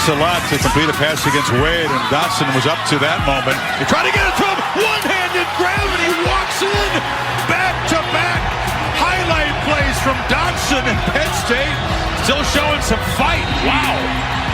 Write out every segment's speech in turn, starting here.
a lot to complete a pass against Wade, and Dotson was up to that moment. He tried to get it to him, one-handed grab, and he walks in. Back-to-back highlight plays from Dotson, and Penn State still showing some fight. Wow.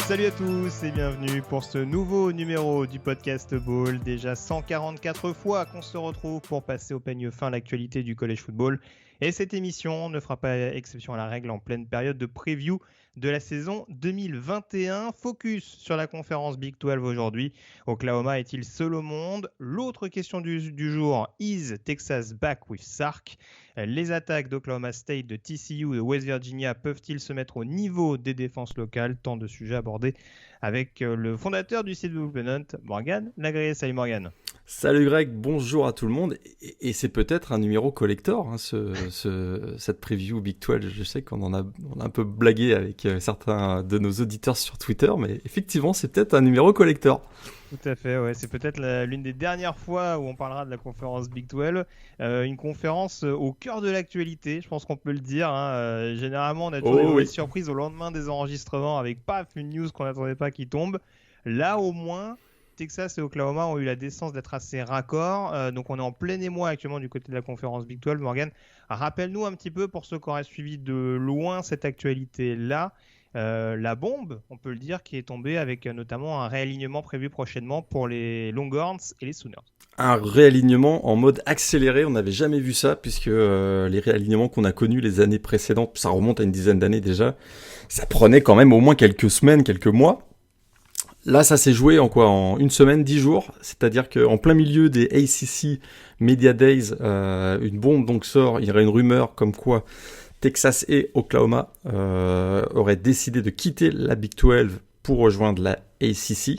Salut à tous et bienvenue pour ce nouveau numéro du podcast Ball. Déjà 144 fois qu'on se retrouve pour passer au peigne fin l'actualité du college football. Et cette émission ne fera pas exception à la règle en pleine période de preview de la saison 2021. Focus sur la conférence Big 12 aujourd'hui. Oklahoma est-il seul au monde? L'autre question du jour, is Texas back with Sark? Les attaques d'Oklahoma State, de TCU, de West Virginia peuvent-ils se mettre au niveau des défenses locales? Tant de sujets abordés avec le fondateur du site Hunt, Morgan Lagré. Salut Morgan. Salut Greg, bonjour à tout le monde. Et c'est peut-être un numéro collector, hein, cette preview Big 12. Je sais qu'on on a un peu blagué avec certains de nos auditeurs sur Twitter, mais effectivement, c'est peut-être un numéro collector. Tout à fait, ouais. C'est peut-être l'une des dernières fois où on parlera de la conférence Big 12. Une conférence au cœur de l'actualité, je pense qu'on peut le dire. Hein. Généralement, on a toujours des surprises au lendemain des enregistrements avec paf, une news qu'on n'attendait pas qui tombe. Là, au moins, Texas et Oklahoma ont eu la décence d'être assez raccords. Donc, on est en plein émoi actuellement du côté de la conférence Big 12. Morgan, rappelle-nous un petit peu, pour ceux qui auraient suivi de loin cette actualité-là, la bombe, on peut le dire, qui est tombée avec notamment un réalignement prévu prochainement pour les Longhorns et les Sooners. Un réalignement en mode accéléré, on n'avait jamais vu ça, puisque les réalignements qu'on a connus les années précédentes, ça remonte à une dizaine d'années déjà, ça prenait quand même au moins quelques semaines, quelques mois. Là, ça s'est joué en une semaine, 10 jours, c'est-à-dire qu'en plein milieu des ACC Media Days, une bombe donc sort, il y aurait une rumeur comme quoi Texas et Oklahoma auraient décidé de quitter la Big 12 pour rejoindre la ACC.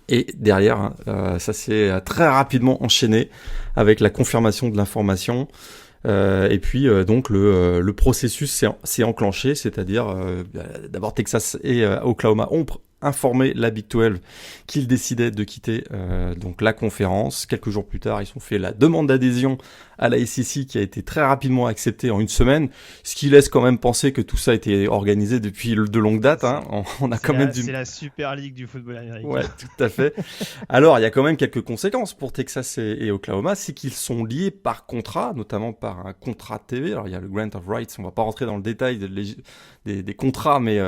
Et derrière, ça s'est très rapidement enchaîné avec la confirmation de l'information. Et puis donc le processus s'est enclenché, c'est-à-dire d'abord Texas et Oklahoma ont informé la Big 12 qu'ils décidaient de quitter donc la conférence. Quelques jours plus tard, ils ont fait la demande d'adhésion à la SEC qui a été très rapidement acceptée en une semaine, ce qui laisse quand même penser que tout ça a été organisé depuis de longue date. Hein. On a quand même c'est la Super League du football américain. Ouais, tout à fait. Alors, il y a quand même quelques conséquences pour Texas et Oklahoma, c'est qu'ils sont liés par contrat, notamment par un contrat TV. Alors, il y a le Grant of Rights, on va pas rentrer dans le détail des contrats, mais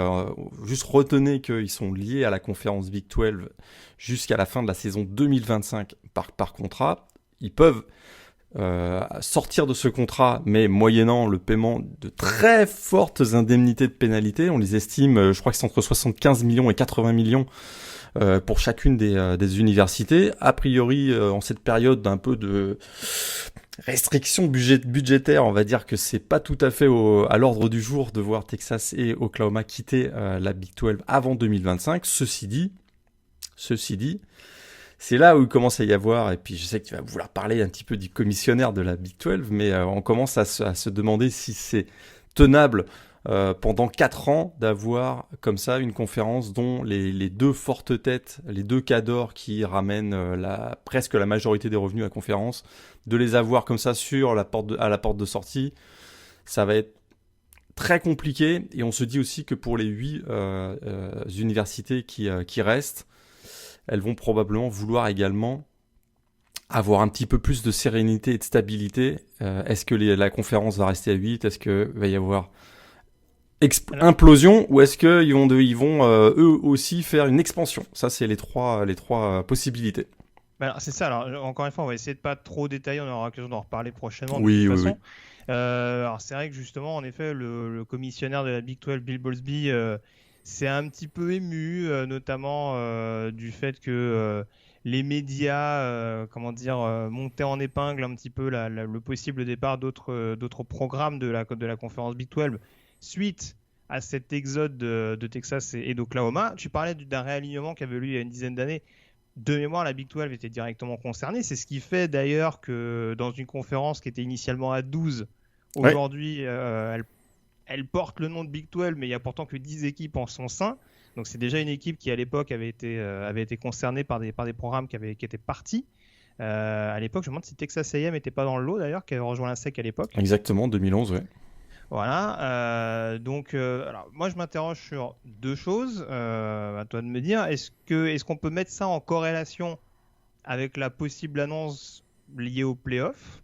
juste retenez qu'ils sont liés à la conférence Big 12 jusqu'à la fin de la saison 2025 par contrat. Ils peuvent sortir de ce contrat, mais moyennant le paiement de très fortes indemnités de pénalité. On les estime, je crois que c'est entre 75 millions et 80 millions pour chacune des universités. A priori, en cette période d'un peu de restriction budgétaire, on va dire que c'est pas tout à fait à l'ordre du jour de voir Texas et Oklahoma quitter la Big 12 avant 2025. Ceci dit, c'est là où il commence à y avoir, et puis je sais que tu vas vouloir parler un petit peu du commissionnaire de la Big 12, mais on commence à se demander si c'est tenable pendant 4 ans d'avoir comme ça une conférence dont les deux fortes têtes, les deux cadors qui ramènent presque la majorité des revenus à la conférence, de les avoir comme ça à la porte de sortie, ça va être très compliqué. Et on se dit aussi que pour les 8 universités qui restent, elles vont probablement vouloir également avoir un petit peu plus de sérénité et de stabilité. Est-ce que la conférence va rester à 8? Est-ce qu'il va y avoir implosion? Ou est-ce qu'ils vont eux aussi faire une expansion? Ça, c'est les trois possibilités. Alors, c'est ça. Alors, encore une fois, on va essayer de pas trop détailler. On aura l'occasion d'en reparler prochainement. Oui. Alors, c'est vrai que justement, en effet, le commissionnaire de la Big 12, Bill Bowlesby, c'est un petit peu ému, notamment du fait que les médias, montaient en épingle un petit peu le possible départ d'autres programmes de la conférence Big 12 suite à cet exode de Texas et d'Oklahoma. Tu parlais d'un réalignement qui avait eu lieu il y a une dizaine d'années. de mémoire, la Big 12 était directement concernée. C'est ce qui fait d'ailleurs que dans une conférence qui était initialement à 12, aujourd'hui, elle porte le nom de Big 12, mais il n'y a pourtant que 10 équipes en son sein. Donc c'est déjà une équipe qui, à l'époque, avait été concernée par des programmes qui étaient partis. À l'époque, je me demande si Texas A&M n'était pas dans le lot, d'ailleurs, qui avait rejoint la SEC à l'époque. Exactement, 2011, ouais. Voilà, alors moi je m'interroge sur deux choses, à toi de me dire, est-ce qu'on peut mettre ça en corrélation avec la possible annonce liée au playoff,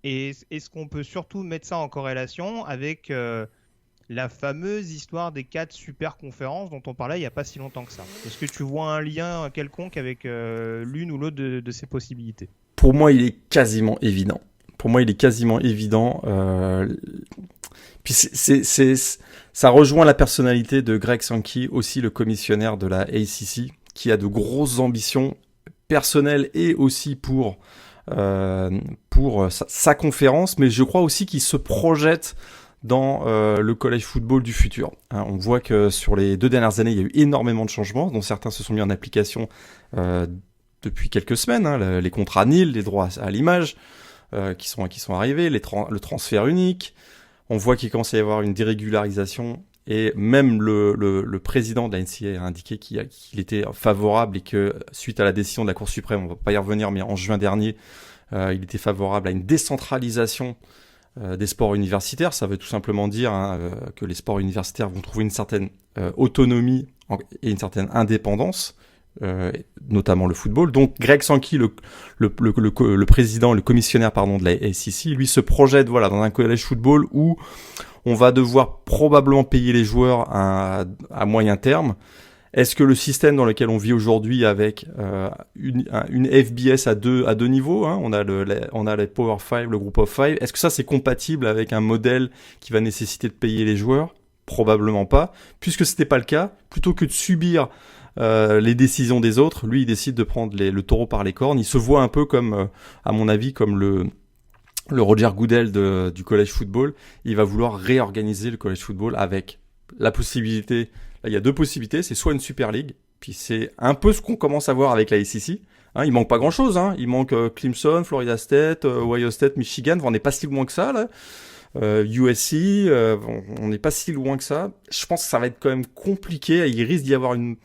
et est-ce qu'on peut surtout mettre ça en corrélation avec la fameuse histoire des 4 super conférences dont on parlait il n'y a pas si longtemps que ça? Est-ce que tu vois un lien quelconque avec l'une ou l'autre de ces possibilités? Pour moi, il est quasiment évident. Puis ça rejoint la personnalité de Greg Sankey, aussi le commissionnaire de la ACC, qui a de grosses ambitions personnelles et aussi pour sa conférence, mais je crois aussi qu'il se projette dans le college football du futur. Hein, on voit que sur les 2 dernières années, il y a eu énormément de changements, dont certains se sont mis en application depuis quelques semaines. Hein, les contrats NIL, les droits à l'image, qui sont arrivés, le transfert unique. On voit qu'il commence à y avoir une dérégularisation, et même le président de la NCAA a indiqué qu'il était favorable, et que suite à la décision de la Cour suprême, on va pas y revenir, mais en juin dernier, il était favorable à une décentralisation des sports universitaires. Ça veut tout simplement dire que les sports universitaires vont trouver une certaine autonomie et une certaine indépendance, notamment le football. Donc Greg Sankey, le président, le commissionnaire de la ACC, lui se projette dans un college football où on va devoir probablement payer les joueurs à moyen terme. Est-ce que le système dans lequel on vit aujourd'hui, avec une FBS à deux niveaux, hein, on a les Power 5, le Group of 5, est-ce que ça c'est compatible avec un modèle qui va nécessiter de payer les joueurs? Probablement pas. Puisque c'était pas le cas, plutôt que de subir les décisions des autres, lui il décide de prendre le taureau par les cornes. Il se voit un peu comme, à mon avis, comme le Roger Goodell du college football. Il va vouloir réorganiser le college football avec la possibilité. Là, il y a 2 possibilités. C'est soit une Super League, puis c'est un peu ce qu'on commence à voir avec la ACC. Hein, il manque pas grand-chose. Hein. Il manque Clemson, Florida State, Ohio State, Michigan. On n'est pas si loin que ça, là. USC, on n'est pas si loin que ça. Je pense que ça va être quand même compliqué. Il risque d'y avoir une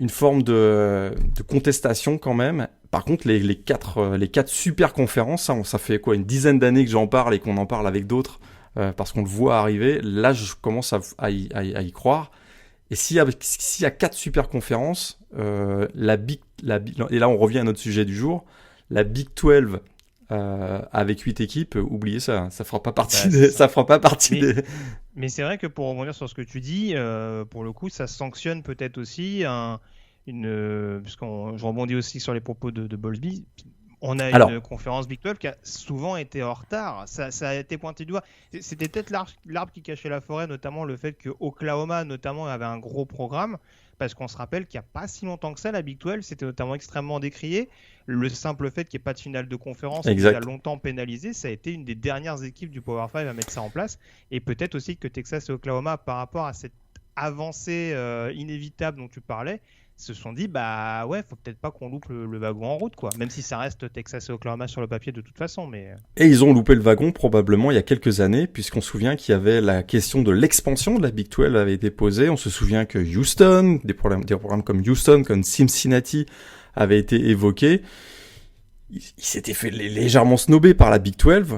forme de contestation quand même. Par contre, les quatre super conférences, ça fait quoi, une dizaine d'années que j'en parle et qu'on en parle avec d'autres, parce qu'on le voit arriver. Là, je commence à y croire. Et s'il y a 4 super conférences, et là on revient à notre sujet du jour, la Big 12 avec 8 équipes, oubliez ça, ça fera pas partie des... Mais c'est vrai que pour rebondir sur ce que tu dis, pour le coup, ça sanctionne peut-être aussi je rebondis aussi sur les propos de Bowlesby. On a une conférence Big 12 qui a souvent été en retard. Ça a été pointé du doigt. C'était peut-être l'arbre qui cachait la forêt, notamment le fait que Oklahoma notamment avait un gros programme, parce qu'on se rappelle qu'il n'y a pas si longtemps que ça, la Big 12, c'était notamment extrêmement décrié. Le simple fait qu'il n'y ait pas de finale de conférence, qui a longtemps pénalisé, ça a été une des dernières équipes du Power 5 à mettre ça en place. Et peut-être aussi que Texas et Oklahoma, par rapport à cette avancée inévitable dont tu parlais, se sont dit faut peut-être pas qu'on loupe le wagon en route, quoi. Même si ça reste Texas et Oklahoma sur le papier de toute façon, mais... Et ils ont loupé le wagon probablement il y a quelques années, puisqu'on se souvient qu'il y avait la question de l'expansion de la Big 12 avait été posée. On se souvient que Houston, des programmes comme Houston, comme Cincinnati avaient été évoqués. Ils s'étaient fait légèrement snobber par la Big 12.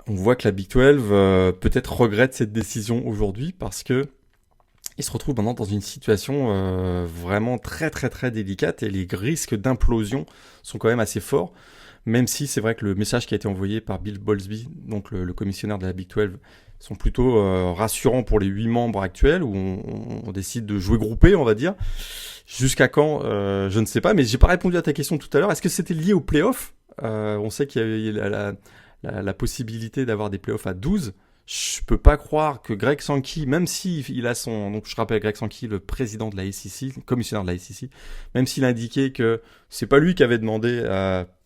On voit que la Big 12 peut-être regrette cette décision aujourd'hui, parce que il se retrouve maintenant dans une situation vraiment très très très délicate, et les risques d'implosion sont quand même assez forts, même si c'est vrai que le message qui a été envoyé par Bill Bowlesby, donc le commissionnaire de la Big 12, sont plutôt rassurants pour les 8 membres actuels, où on décide de jouer groupé, on va dire. Jusqu'à quand, je ne sais pas, mais j'ai pas répondu à ta question tout à l'heure. Est-ce que c'était lié aux playoffs? On sait qu'il y a la possibilité d'avoir des playoffs à 12. Je peux pas croire que Greg Sankey, même s'il a donc je rappelle Greg Sankey, le président de la ACC, le commissionnaire de la ACC, même s'il a indiqué que c'est pas lui qui avait demandé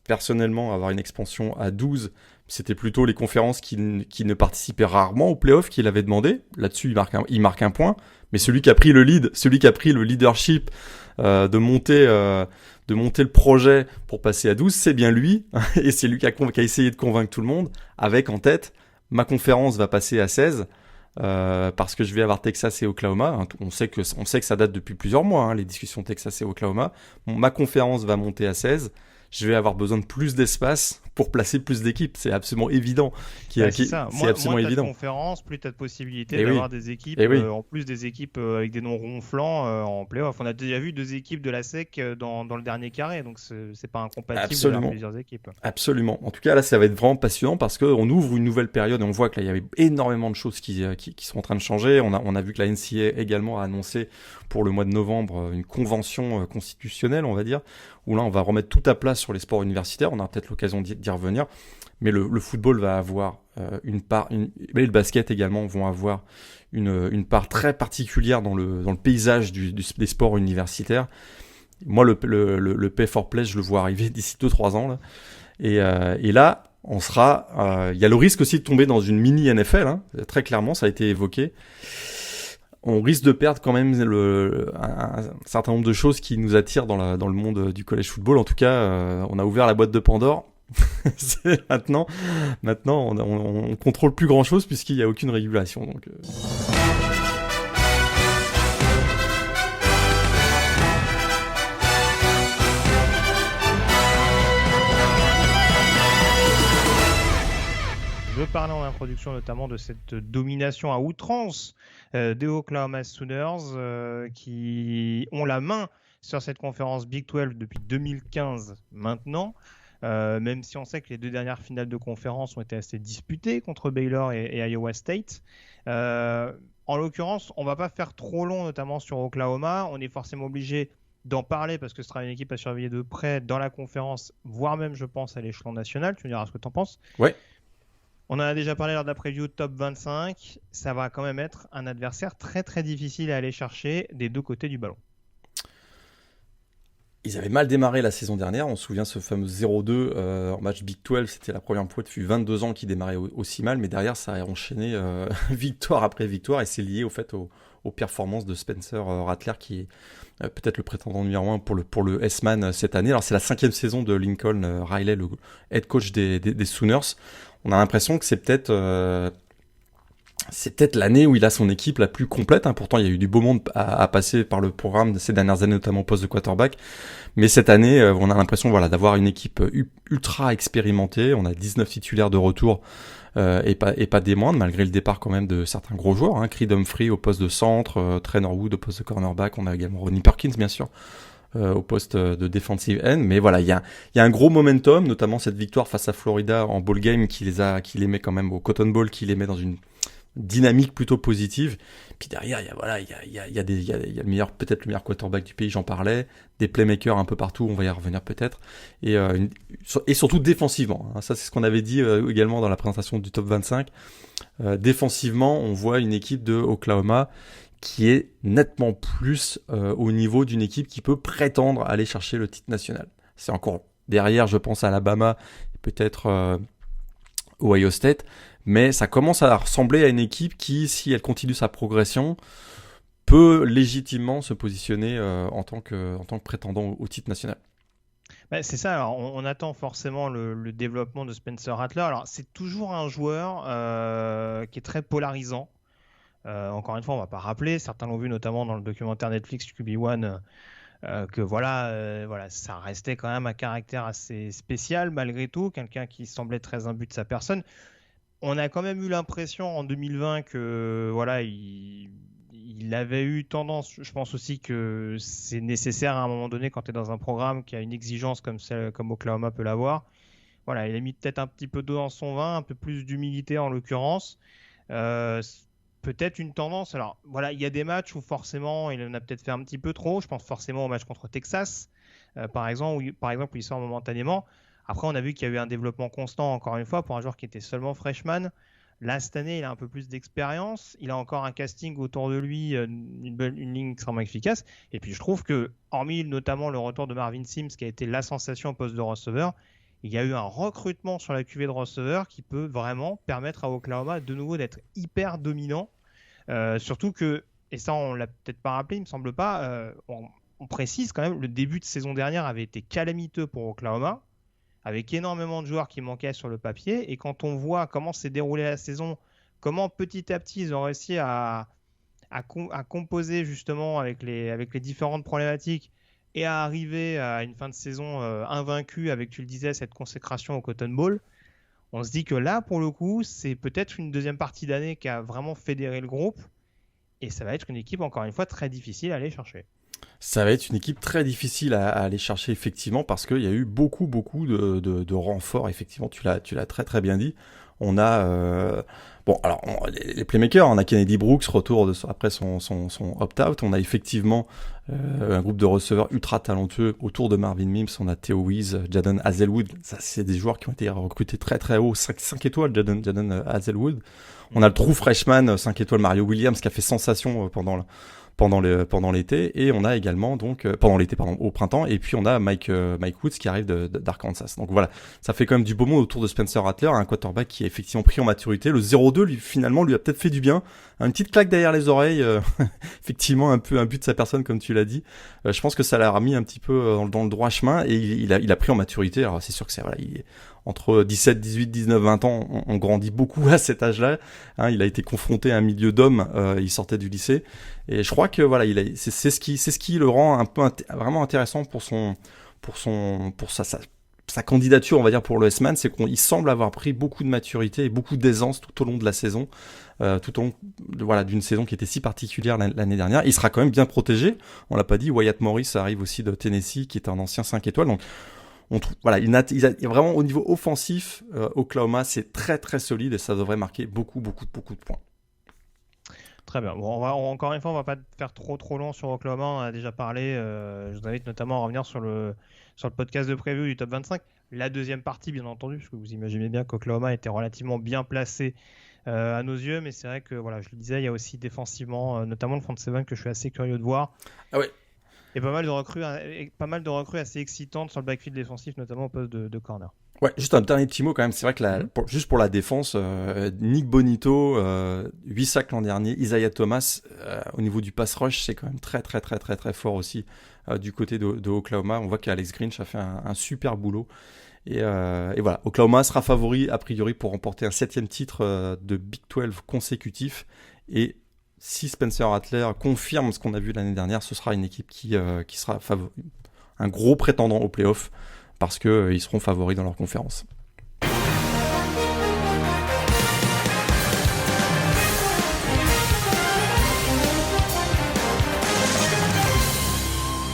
personnellement à avoir une expansion à 12, c'était plutôt les conférences qui ne participaient rarement aux playoffs qu'il avait demandé. Là-dessus, il marque un point. Mais celui qui a pris le leadership de monter le projet pour passer à 12, c'est bien lui. Et c'est lui qui a essayé de convaincre tout le monde, avec en tête, ma conférence va passer à 16, parce que je vais avoir Texas et Oklahoma. On sait que ça date depuis plusieurs mois, les discussions Texas et Oklahoma. Ma conférence va monter à 16. Je vais avoir besoin de plus d'espace pour placer plus d'équipes. C'est absolument évident. C'est ça. C'est absolument évident. Moins de conférences, plus tu as de possibilités Et d'avoir des équipes, en plus des équipes avec des noms ronflants en play-off. On a déjà vu 2 équipes de la SEC dans le dernier carré, donc c'est pas incompatible d'avoir plusieurs équipes. Absolument. En tout cas, là, ça va être vraiment passionnant parce qu'on ouvre une nouvelle période et on voit que là, il y avait énormément de choses qui sont en train de changer. On a vu que la NCAA également a annoncé pour le mois de novembre une convention constitutionnelle, on va dire, où là, on va remettre tout à plat sur les sports universitaires. On aura peut-être l'occasion d'y revenir. Mais le football va avoir une part, et le basket également vont avoir une part très particulière dans le paysage des sports universitaires. Moi, le pay for play, je le vois arriver d'ici 2-3 ans. Là. Et là, on sera. Il y a le risque aussi de tomber dans une mini NFL. Très clairement, ça a été évoqué. On risque de perdre quand même un certain nombre de choses qui nous attirent dans le monde du college football. En tout cas, on a ouvert la boîte de Pandore. Maintenant, on contrôle plus grand chose puisqu'il n'y a aucune régulation. Donc, Je parlais en introduction notamment de cette domination à outrance des Oklahoma Sooners qui ont la main sur cette conférence Big 12 depuis 2015 maintenant. Même si on sait que les 2 dernières finales de conférence ont été assez disputées contre Baylor et Iowa State. En l'occurrence, on ne va pas faire trop long, notamment sur Oklahoma. On est forcément obligé d'en parler parce que ce sera une équipe à surveiller de près dans la conférence, voire même, je pense, à l'échelon national. Tu me diras ce que tu en penses. Ouais. On en a déjà parlé lors de la preview top 25. Ça va quand même être un adversaire très très difficile à aller chercher des 2 côtés du ballon. Ils avaient mal démarré la saison dernière. On se souvient ce fameux 0-2 en match Big 12. C'était la première fois depuis 22 ans qu'ils démarraient aussi mal. Mais derrière, ça a enchaîné victoire après victoire. Et c'est lié au fait aux performances de Spencer Rattler, qui est peut-être le prétendant numéro 1 pour le S-Man cette année. Alors, c'est la 5e saison de Lincoln Riley, le head coach des Sooners. On a l'impression que c'est peut-être l'année où il a son équipe la plus complète. Pourtant, il y a eu du beau monde à passer par le programme de ces dernières années, notamment au poste de quarterback. Mais cette année, on a l'impression d'avoir une équipe ultra expérimentée. On a 19 titulaires de retour et pas des moindres, malgré le départ quand même de certains gros joueurs. Creed Humphrey au poste de centre, Traynor Wood au poste de cornerback. On a également Ronnie Perkins, bien sûr, au poste de defensive end. Mais voilà, il y a un gros momentum, notamment cette victoire face à Florida en bowl game qui les met quand même au Cotton Bowl, qui les met dans une dynamique plutôt positive. Puis derrière, il y a le meilleur, peut-être le meilleur quarterback du pays, j'en parlais, des playmakers un peu partout, on va y revenir peut-être, et surtout défensivement. Ça, c'est ce qu'on avait dit également dans la présentation du top 25. Défensivement, on voit une équipe de Oklahoma qui est nettement plus au niveau d'une équipe qui peut prétendre aller chercher le titre national. C'est encore derrière, je pense, à Alabama et peut-être Ohio State, mais ça commence à ressembler à une équipe qui, si elle continue sa progression, peut légitimement se positionner en tant que prétendant au titre national. C'est ça, alors on attend forcément le développement de Spencer Rattler. Alors c'est toujours un joueur qui est très polarisant. Encore une fois, on ne va pas rappeler, certains l'ont vu notamment dans le documentaire Netflix QB1, que ça restait quand même un caractère assez spécial malgré tout, quelqu'un qui semblait très imbu de sa personne. On a quand même eu l'impression en 2020 que il avait eu tendance, je pense aussi que c'est nécessaire à un moment donné quand tu es dans un programme qui a une exigence comme Oklahoma peut l'avoir. Voilà, il a mis peut-être un petit peu d'eau dans son vin, un peu plus d'humilité en l'occurrence. Peut-être une tendance. Alors voilà, il y a des matchs où forcément il en a peut-être fait un petit peu trop. Je pense forcément au match contre Texas, par exemple, où il sort momentanément. Après, on a vu qu'il y a eu un développement constant, encore une fois, pour un joueur qui était seulement freshman. Là, cette année, il a un peu plus d'expérience. Il a encore un casting autour de lui, une ligne extrêmement efficace. Et puis, je trouve que, hormis notamment le retour de Marvin Sims, qui a été la sensation au poste de receveur, il y a eu un recrutement sur la cuvée de receveur qui peut vraiment permettre à Oklahoma de nouveau d'être hyper dominant. Surtout que, et ça, on ne l'a peut-être pas rappelé, il ne me semble pas, on précise quand même, le début de saison dernière avait été calamiteux pour Oklahoma, avec énormément de joueurs qui manquaient sur le papier. Et quand on voit comment s'est déroulée la saison, comment petit à petit ils ont réussi à composer justement avec les différentes problématiques et à arriver à une fin de saison invaincue avec, tu le disais, cette consécration au Cotton Bowl, on se dit que là, pour le coup, c'est peut-être une deuxième partie d'année qui a vraiment fédéré le groupe. Et ça va être une équipe, encore une fois, très difficile à aller chercher. Ça va être une équipe très difficile à aller chercher, effectivement, parce qu'il y a eu beaucoup de renforts, effectivement, tu l'as très très bien dit. On a... les playmakers, on a Kennedy Brooks, retour après son opt-out. On a effectivement un groupe de receveurs ultra talentueux autour de Marvin Mims. On a Theo Wease, Jadon Hazelwood. Ça, c'est des joueurs qui ont été recrutés très très haut. 5 étoiles, Jadon Hazelwood. On a le true freshman 5 étoiles Mario Williams qui a fait sensation pendant l'été, et on a également au printemps, et puis on a Mike Woods qui arrive d'Arkansas. Donc voilà, ça fait quand même du beau monde autour de Spencer Rattler, un quarterback qui a effectivement pris en maturité. Le 0-2 lui a peut-être fait du bien, une petite claque derrière les oreilles, effectivement un but de sa personne comme tu l'as dit. Je pense que ça l'a remis un petit peu dans le droit chemin, et il a pris en maturité. Alors c'est sûr que entre 17, 18, 19, 20 ans, on grandit beaucoup à cet âge-là. Hein, il a été confronté à un milieu d'hommes, il sortait du lycée. Et je crois que voilà, c'est ce qui le rend un peu vraiment intéressant pour sa candidature, on va dire, pour le S-Man, c'est qu'il semble avoir pris beaucoup de maturité et beaucoup d'aisance tout au long de la saison, tout au long d'une saison qui était si particulière l'année dernière. Il sera quand même bien protégé. On l'a pas dit, Wyatt Morris arrive aussi de Tennessee, qui est un ancien 5 étoiles. Donc on trouve, il a vraiment au niveau offensif, Oklahoma, c'est très très solide et ça devrait marquer beaucoup de points. Très bien. Bon, encore une fois, on va pas faire trop long sur Oklahoma. On a déjà parlé. Je vous invite notamment à revenir sur le podcast de preview du top 25. La deuxième partie, bien entendu, parce que vous imaginez bien qu'Oklahoma était relativement bien placé à nos yeux. Mais c'est vrai que, voilà, je le disais, il y a aussi défensivement, notamment le front seven que je suis assez curieux de voir. Ah ouais. Et pas mal de recrues assez excitantes sur le backfield défensif, notamment au poste de corner. Ouais, juste un dernier petit mot quand même. C'est vrai que juste pour la défense, Nick Bonito, 8 sacs l'an dernier, Isaiah Thomas, au niveau du pass rush, c'est quand même très très très très très fort aussi du côté de Oklahoma. On voit qu'Alex Grinch a fait un super boulot. Et voilà, Oklahoma sera favori a priori pour remporter un 7e titre de Big 12 consécutif. Et si Spencer Rattler confirme ce qu'on a vu l'année dernière, ce sera une équipe qui sera un gros prétendant au playoff, parce qu'ils seront favoris dans leur conférence.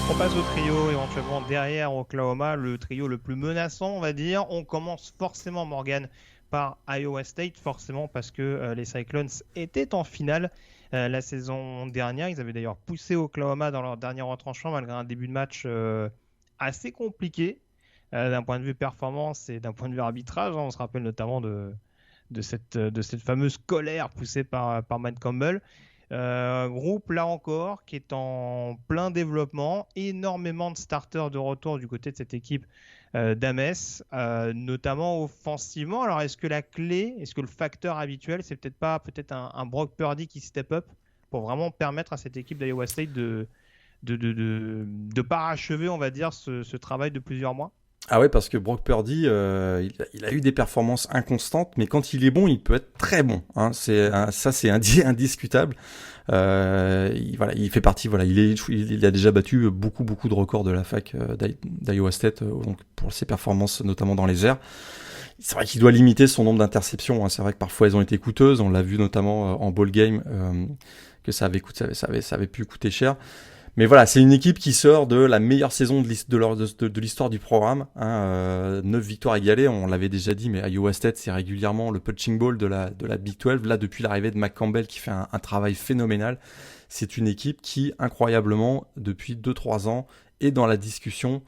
On passe au trio éventuellement derrière Oklahoma, le trio le plus menaçant, on va dire. On commence forcément, Morgan, par Iowa State, forcément parce que les Cyclones étaient en finale la saison dernière. Ils avaient d'ailleurs poussé Oklahoma dans leur dernier retranchement malgré un début de match assez compliqué. D'un point de vue performance et d'un point de vue arbitrage, on se rappelle notamment de cette fameuse colère poussée par Matt Campbell. Groupe, là encore, qui est en plein développement, énormément de starters de retour du côté de cette équipe d'Ames, notamment offensivement. Alors, est-ce que le facteur habituel, c'est peut-être un Brock Purdy qui step up pour vraiment permettre à cette équipe d'Iowa State de parachever, on va dire, ce travail de plusieurs mois? Ah ouais, parce que Brock Purdy, il a eu des performances inconstantes, mais quand il est bon, il peut être très bon. Hein. C'est indiscutable. Il fait partie. Voilà, il a déjà battu beaucoup de records de la fac d'Iowa State, donc pour ses performances, notamment dans les airs. C'est vrai qu'il doit limiter son nombre d'interceptions. Hein. C'est vrai que parfois elles ont été coûteuses. On l'a vu notamment en ball game que ça avait pu coûter cher. Mais voilà, c'est une équipe qui sort de la meilleure saison de l'histoire du programme. 9 victoires égalées, on l'avait déjà dit, mais Iowa State, c'est régulièrement le punching ball de la Big 12. Là, depuis l'arrivée de Matt Campbell, qui fait un travail phénoménal, c'est une équipe qui, incroyablement, depuis 2-3 ans, est dans la discussion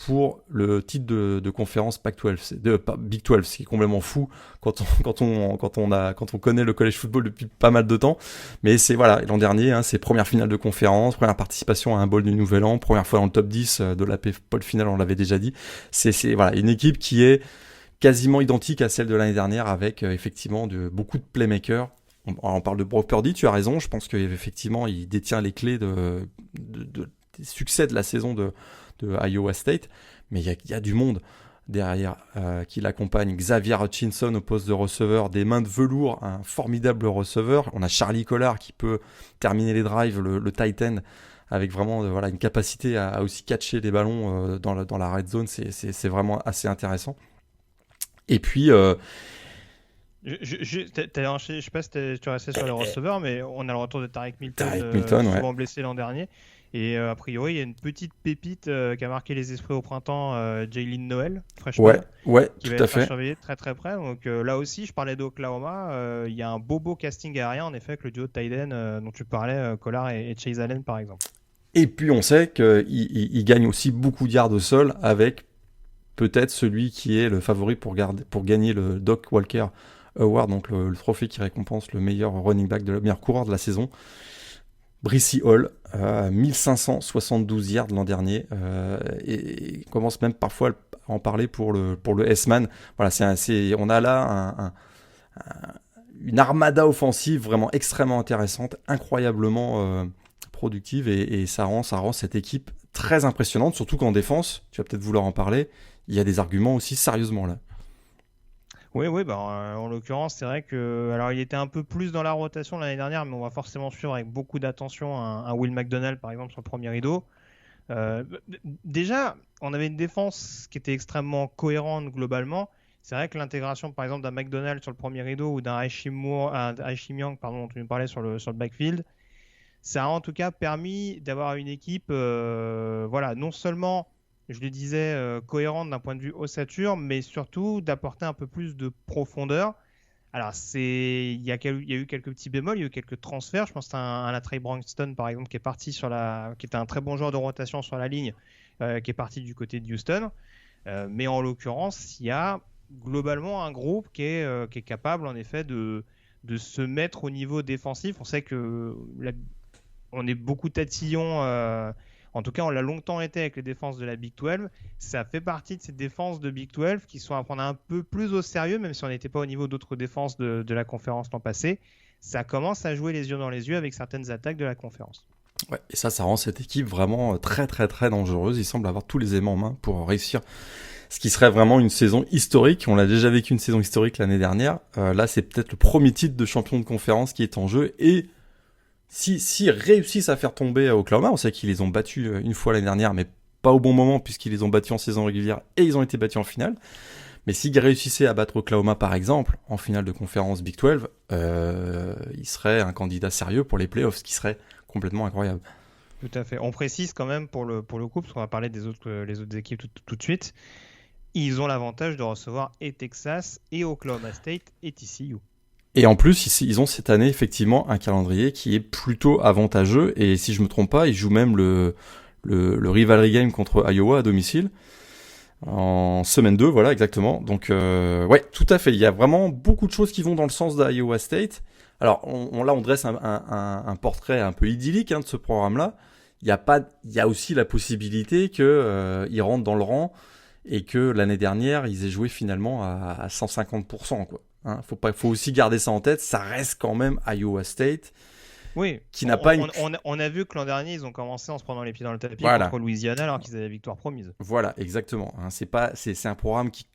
pour le titre de conférence Pac-12, Big 12, ce qui est complètement fou quand on connaît le college football depuis pas mal de temps. Mais c'est voilà, l'an dernier, c'est première finale de conférence, première participation à un bowl du Nouvel An, première fois dans le top 10 de la pôle finale, on l'avait déjà dit. C'est voilà, une équipe qui est quasiment identique à celle de l'année dernière, avec effectivement beaucoup de playmakers. On parle de Brock Purdy, tu as raison, je pense qu'effectivement il détient les clés succès de la saison de Iowa State, mais il y a du monde derrière qui l'accompagne. Xavier Hutchinson au poste de receveur, des mains de velours, un formidable receveur. On a Charlie Collard qui peut terminer les drives, le tight end, avec vraiment une capacité à aussi catcher les ballons dans la red zone. C'est vraiment assez intéressant. Et puis... je sais pas si tu restais sur le receveur, mais on a le retour de Tariq Milton, souvent blessé l'an dernier. Et a priori, il y a une petite pépite qui a marqué les esprits au printemps, Jalen Noel, freshman, qui va être surveillé très très près. Donc là aussi, je parlais d'Oklahoma, il y a un beau casting aérien, en effet, avec le duo de tight end dont tu parlais, Collard et Chase Allen par exemple. Et puis on sait qu'il gagne aussi beaucoup de yards au sol avec peut-être celui qui est le favori pour gagner le Doc Walker Award, donc le trophée qui récompense le meilleur running back, le meilleur coureur de la saison. Brissy Hall, 1572 yards l'an dernier, et on commence même parfois à en parler pour le S-Man. Voilà, on a là une armada offensive vraiment extrêmement intéressante, incroyablement productive, et ça rend cette équipe très impressionnante, surtout qu'en défense, tu vas peut-être vouloir en parler, il y a des arguments aussi sérieusement là. Oui, en l'occurrence, c'est vrai que alors il était un peu plus dans la rotation l'année dernière, mais on va forcément suivre avec beaucoup d'attention un Will McDonald, par exemple, sur le premier rideau. Déjà, on avait une défense qui était extrêmement cohérente globalement. C'est vrai que l'intégration, par exemple, d'un McDonald sur le premier rideau ou d'un Aishim Young, dont tu nous parlais sur le backfield, ça a en tout cas permis d'avoir une équipe, non seulement, je le disais, cohérente d'un point de vue ossature, mais surtout d'apporter un peu plus de profondeur. Alors, il y a eu quelques petits bémols, il y a eu quelques transferts. Je pense à Latrey Braxton, par exemple, qui est parti qui était un très bon joueur de rotation sur la ligne, qui est parti du côté de Houston. Mais en l'occurrence, il y a globalement un groupe qui est capable, en effet, de se mettre au niveau défensif. On sait que on est beaucoup tatillons. En tout cas, on l'a longtemps été avec les défenses de la Big 12. Ça fait partie de ces défenses de Big 12 qui sont à prendre un peu plus au sérieux, même si on n'était pas au niveau d'autres défenses de la conférence l'an passé. Ça commence à jouer les yeux dans les yeux avec certaines attaques de la conférence. Ouais, et ça rend cette équipe vraiment très très très dangereuse. Il semble avoir tous les éléments en main pour réussir ce qui serait vraiment une saison historique. On l'a déjà vécu une saison historique l'année dernière. Là, c'est peut-être le premier titre de champion de conférence qui est en jeu, et s'ils réussissent à faire tomber Oklahoma, on sait qu'ils les ont battus une fois l'année dernière, mais pas au bon moment puisqu'ils les ont battus en saison régulière et ils ont été battus en finale. Mais s'ils réussissaient à battre Oklahoma, par exemple, en finale de conférence Big 12, ils seraient un candidat sérieux pour les playoffs, ce qui serait complètement incroyable. Tout à fait. On précise quand même pour le coup, parce qu'on va parler les autres équipes tout de suite, ils ont l'avantage de recevoir et Texas, et Oklahoma State, et TCU. Et en plus, ils ont cette année effectivement un calendrier qui est plutôt avantageux. Et si je me trompe pas, ils jouent même le rivalry game contre Iowa à domicile en semaine 2, voilà exactement. Donc ouais, tout à fait. Il y a vraiment beaucoup de choses qui vont dans le sens d'Iowa State. Alors on dresse un portrait un peu idyllique de ce programme-là. Il y a aussi la possibilité que ils rentrent dans le rang et que l'année dernière ils aient joué finalement à 150%, quoi. Faut aussi garder ça en tête. Ça reste quand même Iowa State. Oui, qui n'a pas on a vu que l'an dernier, ils ont commencé en se prenant les pieds dans le tapis contre Louisiana alors qu'ils avaient la victoire promise. Voilà, exactement. C'est un programme qui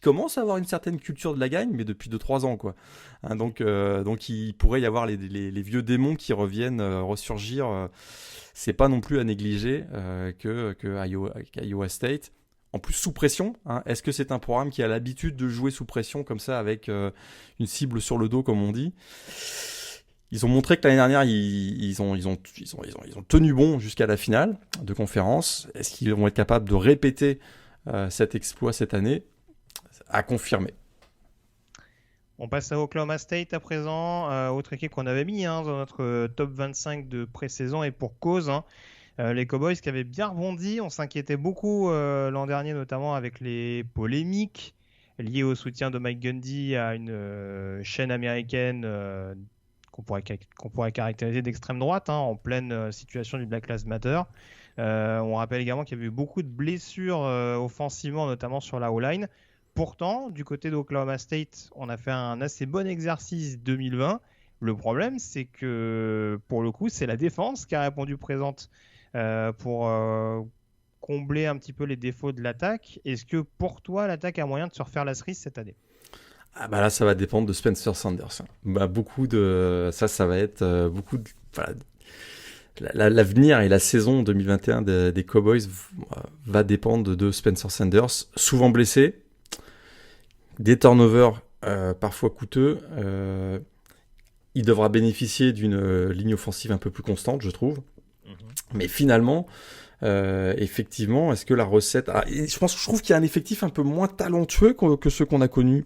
commence à avoir une certaine culture de la gagne, mais depuis 2-3 ans, quoi. Donc il pourrait y avoir les vieux démons qui reviennent ressurgir. C'est pas non plus à négliger que Iowa State. En plus, sous pression, est-ce que c'est un programme qui a l'habitude de jouer sous pression comme ça, avec une cible sur le dos, comme on dit? Ils ont montré que l'année dernière, ils ont tenu bon jusqu'à la finale de conférence. Est-ce qu'ils vont être capables de répéter cet exploit cette année? À confirmer. On passe à Oklahoma State à présent, autre équipe qu'on avait mis dans notre top 25 de pré-saison, et pour cause. Les Cowboys qui avaient bien rebondi, on s'inquiétait beaucoup l'an dernier, notamment avec les polémiques liées au soutien de Mike Gundy à une chaîne américaine qu'on pourrait caractériser d'extrême droite, en pleine situation du Black Lives Matter. On rappelle également qu'il y avait eu beaucoup de blessures offensivement, notamment sur la O-line. Pourtant, du côté d'Oklahoma State, on a fait un assez bon exercice 2020. Le problème, c'est que pour le coup, c'est la défense qui a répondu présente pour combler un petit peu les défauts de l'attaque. Est-ce que pour toi, l'attaque a moyen de se refaire la cerise cette année? Ah bah là, ça va dépendre de Spencer Sanders. Bah, ça va être beaucoup de... Voilà, l'avenir et la saison 2021 des Cowboys va dépendre de Spencer Sanders, souvent blessé, des turnovers parfois coûteux. Il devra bénéficier d'une ligne offensive un peu plus constante, je trouve. Mais finalement, effectivement, est-ce que la recette... je trouve qu'il y a un effectif un peu moins talentueux que ceux qu'on a connus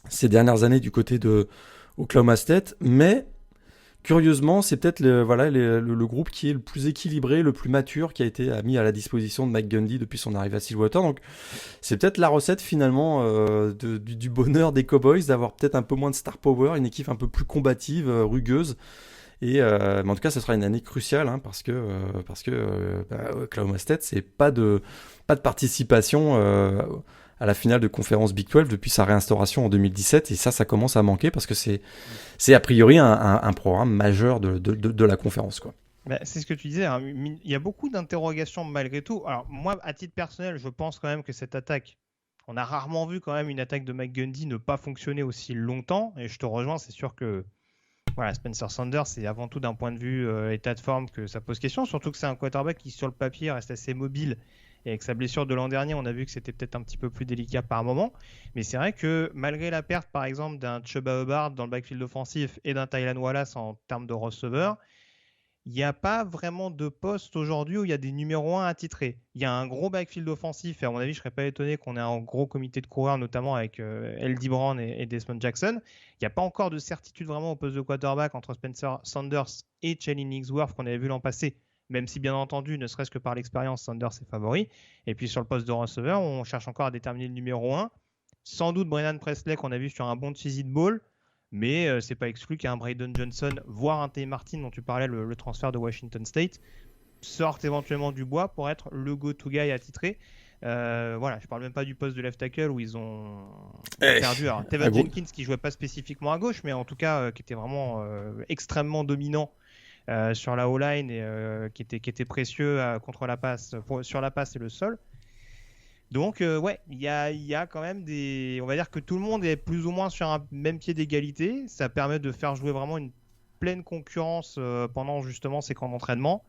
ces dernières années du côté de Oklahoma State, mais curieusement, c'est peut-être le groupe qui est le plus équilibré, le plus mature, qui a été mis à la disposition de Mike Gundy depuis son arrivée à Stillwater. Donc, c'est peut-être la recette finalement du bonheur des Cowboys, d'avoir peut-être un peu moins de star power, une équipe un peu plus combative, rugueuse. Mais en tout cas, ça sera une année cruciale parce que Oklahoma State, c'est pas de participation à la finale de conférence Big 12 depuis sa réinstauration en 2017, et ça commence à manquer parce que c'est a priori un programme majeur de la conférence, quoi. Bah, c'est ce que tu disais, hein. Il y a beaucoup d'interrogations malgré tout. Alors moi, à titre personnel, je pense quand même que cette attaque, on a rarement vu quand même une attaque de Mike Gundy ne pas fonctionner aussi longtemps, et je te rejoins, c'est sûr que voilà, Spencer Sanders, c'est avant tout d'un point de vue état de forme que ça pose question, surtout que c'est un quarterback qui sur le papier reste assez mobile. Et avec sa blessure de l'an dernier, on a vu que c'était peut-être un petit peu plus délicat par moment. Mais c'est vrai que malgré la perte, par exemple, d'un Chuba Hubbard dans le backfield offensif et d'un Tylan Wallace en termes de receveur, il n'y a pas vraiment de poste aujourd'hui où il y a des numéros 1 attitrés. Il y a un gros backfield offensif, et à mon avis, je ne serais pas étonné qu'on ait un gros comité de coureurs, notamment avec L.D. Brown et Desmond Jackson. Il n'y a pas encore de certitude vraiment au poste de quarterback entre Spencer Sanders et Chaley Higsworth qu'on avait vu l'an passé, même si bien entendu, ne serait-ce que par l'expérience, Sanders est favori. Et puis sur le poste de receveur, on cherche encore à déterminer le numéro 1. Sans doute Brennan Presley qu'on a vu sur un bon cheesy ball, mais c'est pas exclu qu'un Braden Johnson, voire un Tay Martin dont tu parlais, le transfert de Washington State, sorte éventuellement du bois pour être le go-to guy attitré. Voilà, je parle même pas du poste de left tackle où ils ont perdu Tevin Jenkins qui jouait pas spécifiquement à gauche, mais en tout cas qui était vraiment extrêmement dominant sur la O-line et qui était précieux contre la passe, sur la passe et le sol. Donc ouais, il y a quand même on va dire que tout le monde est plus ou moins sur un même pied d'égalité. Ça permet de faire jouer vraiment une pleine concurrence pendant justement ces camps d'entraînement.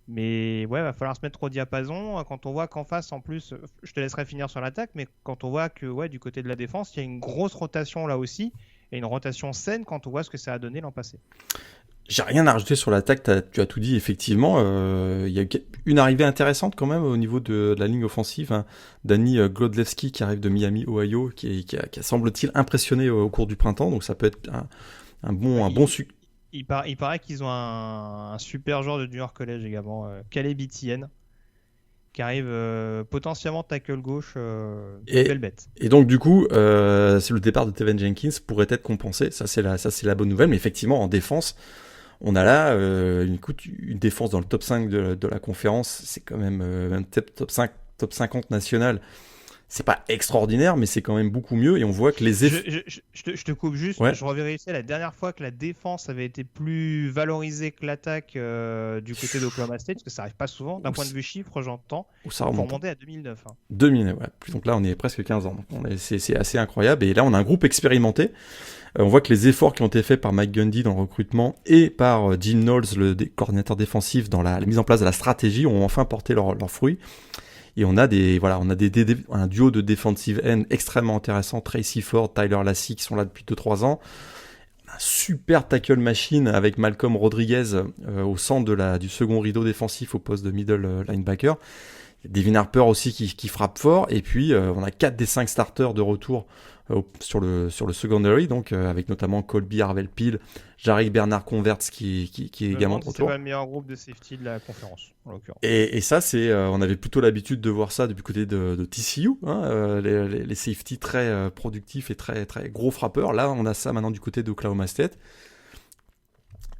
Mais ouais, va falloir se mettre au diapason quand on voit qu'en face, en plus, je te laisserai finir sur l'attaque, mais quand on voit que ouais, du côté de la défense, il y a une grosse rotation là aussi, et une rotation saine quand on voit ce que ça a donné l'an passé. J'ai rien à rajouter sur l'attaque, tu as tout dit, effectivement. Il y a une arrivée intéressante quand même au niveau de la ligne offensive, hein. Danny Glodlewski qui arrive de Miami, Ohio, qui a semble-t-il impressionné au cours du printemps, donc ça peut être un bon succès. Il paraît qu'ils ont un super joueur de Junior College également, Caleb Etienne, qui arrive potentiellement tackle gauche, belle bête. Et donc du coup, c'est le départ de Tevin Jenkins pourrait être compensé, ça c'est la bonne nouvelle, mais effectivement en défense, on a là une défense dans le top 5 de la conférence, c'est quand même top 50 national. C'est pas extraordinaire, mais c'est quand même beaucoup mieux. Et on voit que les je te coupe juste. Ouais. Je revérifiais la dernière fois que la défense avait été plus valorisée que l'attaque du côté d'Oklahoma State, parce que ça arrive pas souvent. D'un point de vue chiffre, j'entends. Ça remonte. Faut remonter à 2009. Hein. 2009, ouais. Donc là, on est presque 15 ans. Donc c'est assez incroyable. Et là, on a un groupe expérimenté. On voit que les efforts qui ont été faits par Mike Gundy dans le recrutement et par Jim Knowles, le coordinateur défensif, dans la mise en place de la stratégie, ont enfin porté leurs fruits. Et on a un duo de defensive end extrêmement intéressant, Tracy Ford, Tyler Lassie, qui sont là depuis 2-3 ans. Un super tackle machine avec Malcolm Rodriguez au centre du second rideau défensif au poste de middle linebacker. Devin Harper aussi qui frappe fort. Et puis on a 4 des 5 starters de retour sur le secondary, donc avec notamment Colby Harvell-Peel, Jarek Bernard-Converts qui est également de retour. C'est pas le meilleur groupe de safety de la conférence, en l'occurrence. Et ça, on avait plutôt l'habitude de voir ça depuis côté de TCU, hein, les safety très productifs et très, très gros frappeurs. Là, on a ça maintenant du côté d'Oklahoma State.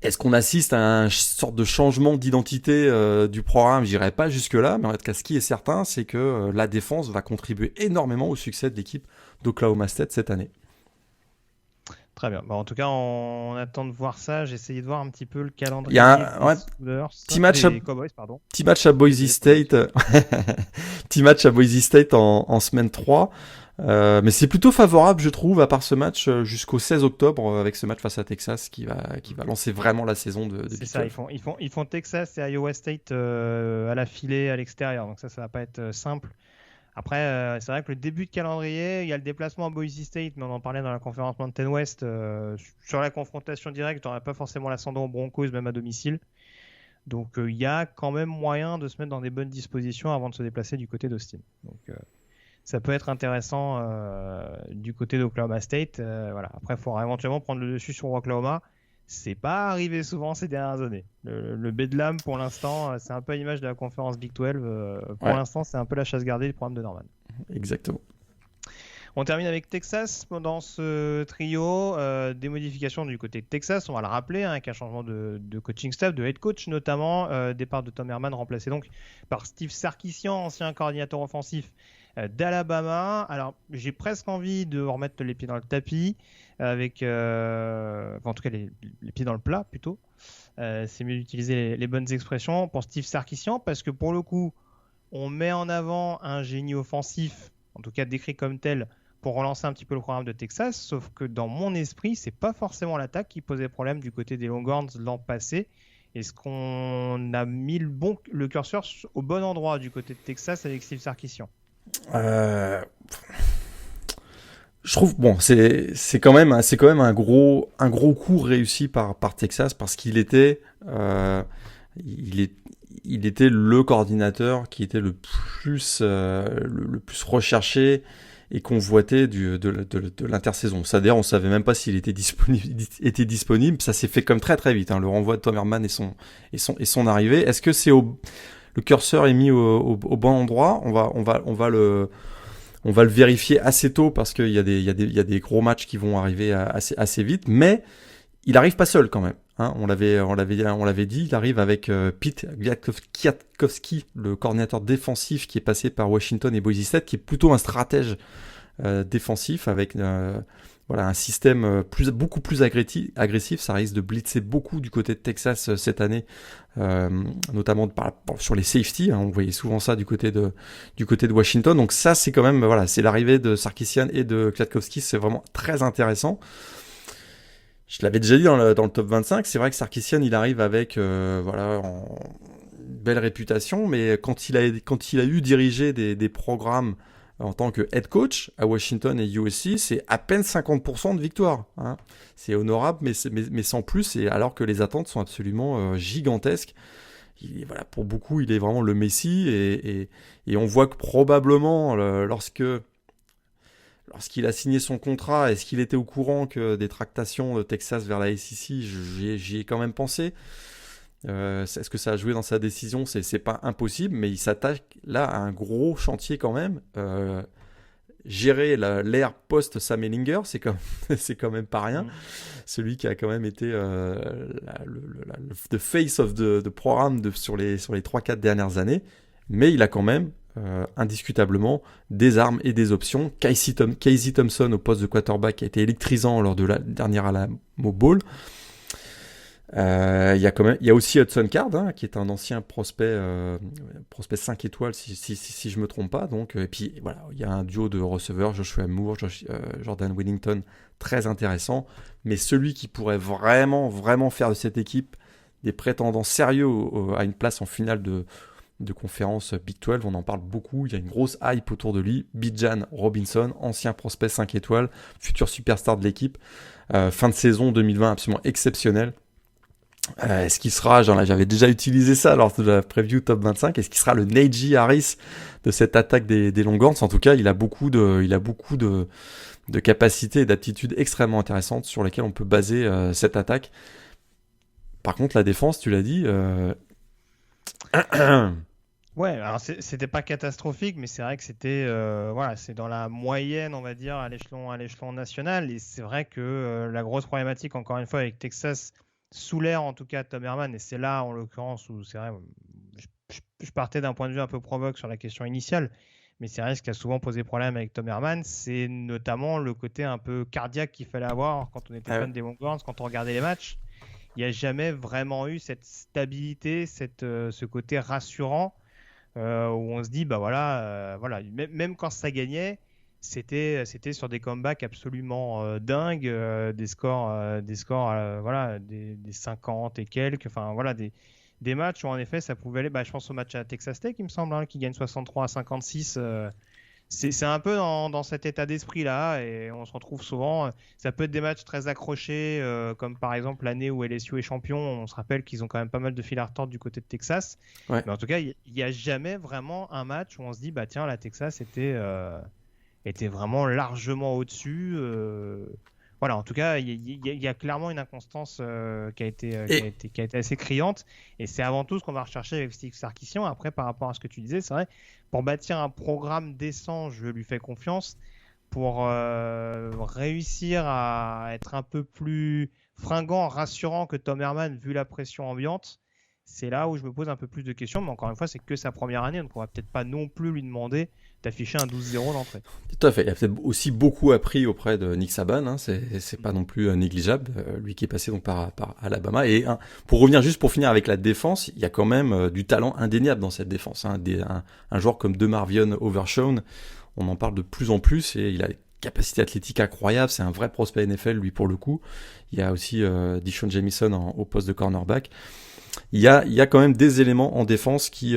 Est-ce qu'on assiste à une sorte de changement d'identité du programme? Je dirais pas jusque-là, mais en tout cas, ce qui est certain, c'est que la défense va contribuer énormément au succès de l'équipe d'Oklahoma State cette année. Très bien. Bon, en tout cas, on attend de voir ça. J'ai essayé de voir un petit peu le calendrier Il y a un petit match des Cowboys, pardon. Petit match à Boise State. Petit match à Boise State en semaine 3. Mais c'est plutôt favorable, je trouve, à part ce match jusqu'au 16 octobre avec ce match face à Texas qui va lancer vraiment la saison de C'est Big ça, 12. ils font Texas et Iowa State à la filée à l'extérieur. Donc ça va pas être simple. Après, c'est vrai que le début de calendrier, il y a le déplacement à Boise State, mais on en parlait dans la conférence Mountain West. Sur la confrontation directe, on n'aurait pas forcément l'ascendant aux Broncos, même à domicile. Donc il y a quand même moyen de se mettre dans des bonnes dispositions avant de se déplacer du côté d'Austin. Donc ça peut être intéressant du côté d'Oklahoma State. Voilà. Après, il faudra éventuellement prendre le dessus sur Oklahoma. C'est pas arrivé souvent ces dernières années. Le Bedlam, pour l'instant, c'est un peu à l'image de la conférence Big 12. Pour l'instant, c'est un peu la chasse gardée du programme de Norman. Exactement. On termine avec Texas dans ce trio. Des modifications du côté de Texas, on va le rappeler, avec un changement de coaching staff, de head coach notamment. Départ de Tom Herman, remplacé donc par Steve Sarkisian, ancien coordinateur offensif d'Alabama. Alors, j'ai presque envie de remettre les pieds dans le tapis, avec, en tout cas les pieds dans le plat plutôt. C'est mieux d'utiliser les bonnes expressions pour Steve Sarkisian, parce que pour le coup, on met en avant un génie offensif, en tout cas décrit comme tel, pour relancer un petit peu le programme de Texas, sauf que dans mon esprit, c'est pas forcément l'attaque qui posait problème du côté des Longhorns l'an passé. Est-ce qu'on a mis le curseur au bon endroit du côté de Texas avec Steve Sarkisian? Je trouve c'est quand même un gros coup réussi par Texas parce qu'il était il était le coordinateur qui était le plus recherché et convoité de l'intersaison. C'est-à-dire, on savait même pas s'il était disponible. Ça s'est fait comme très très vite. Le renvoi de Tom Herman et son arrivée. Est-ce que le curseur est mis au bon endroit? On va le vérifier assez tôt parce qu'il y a des gros matchs qui vont arriver assez vite. Mais il arrive pas seul quand même. On l'avait dit, il arrive avec Pete Kwiatkowski, le coordinateur défensif qui est passé par Washington et Boise State, qui est plutôt un stratège défensif avec un système beaucoup plus agressif. Ça risque de blitzer beaucoup du côté de Texas cette année, notamment sur les safeties. On voyait souvent ça du côté de Washington. Donc ça, c'est quand même c'est l'arrivée de Sarkisian et de Kwiatkowski, c'est vraiment très intéressant. Je l'avais déjà dit dans le top 25, c'est vrai que Sarkisian, il arrive avec une belle réputation, mais quand il a eu dirigé des programmes en tant que head coach à Washington et USC, c'est à peine 50% de victoire. C'est honorable, mais sans plus, et alors que les attentes sont absolument gigantesques. Pour beaucoup, il est vraiment le Messi, et on voit que probablement, lorsqu'il a signé son contrat, est-ce qu'il était au courant que des tractations de Texas vers la SEC, j'y ai quand même pensé. Est-ce que ça a joué dans sa décision? C'est pas impossible, mais il s'attaque là à un gros chantier quand même. Gérer l'ère post-Sam Ehlinger, c'est quand même pas rien. Celui qui a quand même été the face of the programme sur les 3-4 dernières années. Mais il a quand même indiscutablement des armes et des options. Casey Thompson au poste de quarterback a été électrisant lors de la dernière Alamo Bowl. Il y a aussi Hudson Card, qui est un ancien prospect 5 étoiles si je me trompe pas. Donc, et puis voilà, il y a un duo de receveurs, Joshua Moore, Jordan Whittington, très intéressant. Mais celui qui pourrait vraiment, vraiment faire de cette équipe des prétendants sérieux à une place en finale de conférence Big 12, on en parle beaucoup, il y a une grosse hype autour de lui. Bijan Robinson, ancien prospect 5 étoiles, futur superstar de l'équipe, fin de saison 2020 absolument exceptionnel. Est-ce qu'il sera, j'avais déjà utilisé ça lors de la preview top 25, est-ce qu'il sera le Najee Harris de cette attaque des Longhorns? En tout cas, il a beaucoup de capacités et d'aptitudes extrêmement intéressantes sur lesquelles on peut baser cette attaque. Par contre, la défense, tu l'as dit... Ouais, alors c'était pas catastrophique, mais c'est vrai que c'était c'est dans la moyenne, on va dire, à l'échelon national. Et c'est vrai que la grosse problématique, encore une fois, avec Texas, sous l'ère en tout cas Tom Herman, et c'est là en l'occurrence où c'est vrai, je partais d'un point de vue un peu provoque sur la question initiale, Mais c'est vrai, ce qui a souvent posé problème avec Tom Herman, c'est notamment le côté un peu cardiaque qu'il fallait avoir quand on était fan des Longhorns, quand on regardait les matchs. Il n'y a jamais vraiment eu cette stabilité, ce côté rassurant où on se dit, bah voilà, même quand ça gagnait, c'était sur des comebacks absolument dingues, des scores, voilà, des 50 et quelques, enfin voilà, des matchs où en effet ça pouvait aller. Bah, je pense au match à Texas Tech, il me semble, qui gagne 63-56. C'est un peu dans cet état d'esprit-là, et on se retrouve souvent. Ça peut être des matchs très accrochés, comme par exemple l'année où LSU est champion. On se rappelle qu'ils ont quand même pas mal de fil à retordre du côté de Texas. Ouais. Mais en tout cas, il n'y a jamais vraiment un match où on se dit, bah tiens, la Texas était vraiment largement au-dessus. Voilà, en tout cas, il y a clairement une inconstance qui a été assez criante. Et c'est avant tout ce qu'on va rechercher avec Steve Sarkisian. Après, par rapport à ce que tu disais, c'est vrai, pour bâtir un programme décent, je lui fais confiance. Pour réussir à être un peu plus fringant, rassurant que Tom Herman, vu la pression ambiante, c'est là où je me pose un peu plus de questions. Mais encore une fois, c'est que sa première année, donc on va peut-être pas non plus lui demander d'afficher un 12-0 d'entrée. Tout à fait. Il a peut-être aussi beaucoup appris auprès de Nick Saban. C'est pas non plus négligeable. Lui qui est passé donc par Alabama. Et pour revenir juste pour finir avec la défense, il y a quand même du talent indéniable dans cette défense. Un joueur comme DeMarvion Overshown, on en parle de plus en plus et il a des capacités athlétiques incroyables. C'est un vrai prospect NFL, lui, pour le coup. Il y a aussi Deshaun Jamison au poste de cornerback. Il y a quand même des éléments en défense qui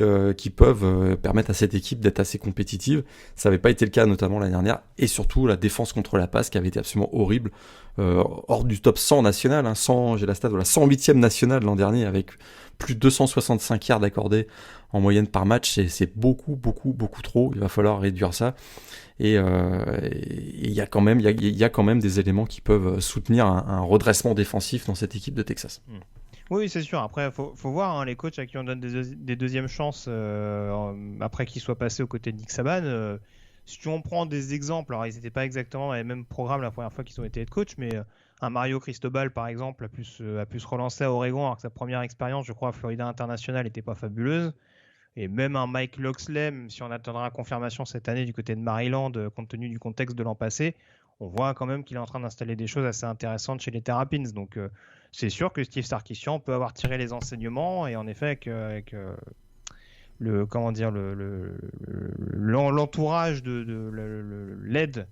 peuvent permettre à cette équipe d'être assez compétitive. Ça n'avait pas été le cas notamment l'année dernière. Et surtout la défense contre la passe qui avait été absolument horrible. Hors du top 100 national. J'ai la stat de la 108e nationale l'an dernier avec plus de 265 yards accordés en moyenne par match. C'est beaucoup trop. Il va falloir réduire ça. Et il y a quand même des éléments qui peuvent soutenir un redressement défensif dans cette équipe de Texas. Oui, c'est sûr. Après, faut voir les coachs à qui on donne des deuxièmes chances après qu'ils soient passés aux côtés de Nick Saban. Si on prend des exemples, alors ils n'étaient pas exactement dans les mêmes programmes la première fois qu'ils ont été head coach, mais un Mario Cristobal, par exemple, a pu se relancer à Oregon alors que sa première expérience, je crois, à Florida International n'était pas fabuleuse. Et même un Mike Locksley, même si on attendra la confirmation cette année du côté de Maryland, compte tenu du contexte de l'an passé, on voit quand même qu'il est en train d'installer des choses assez intéressantes chez les Terrapins. Donc c'est sûr que Steve Sarkisian peut avoir tiré les enseignements, et en effet avec l'entourage de l'aide,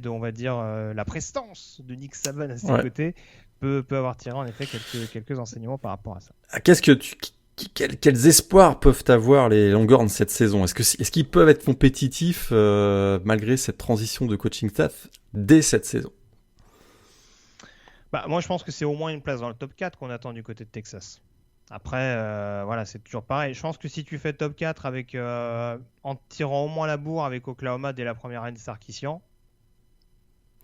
on va dire, la prestance de Nick Saban à ses côtés peut avoir tiré en effet quelques enseignements par rapport à ça. Quels espoirs peuvent avoir les Longhorns cette saison ? Est-ce qu'ils peuvent être compétitifs malgré cette transition de coaching staff dès cette saison ? Moi, je pense que c'est au moins une place dans le top 4 qu'on attend du côté de Texas. Après, voilà, c'est toujours pareil. Je pense que si tu fais top 4 en tirant au moins la bourre avec Oklahoma dès la première année de Sarkisian,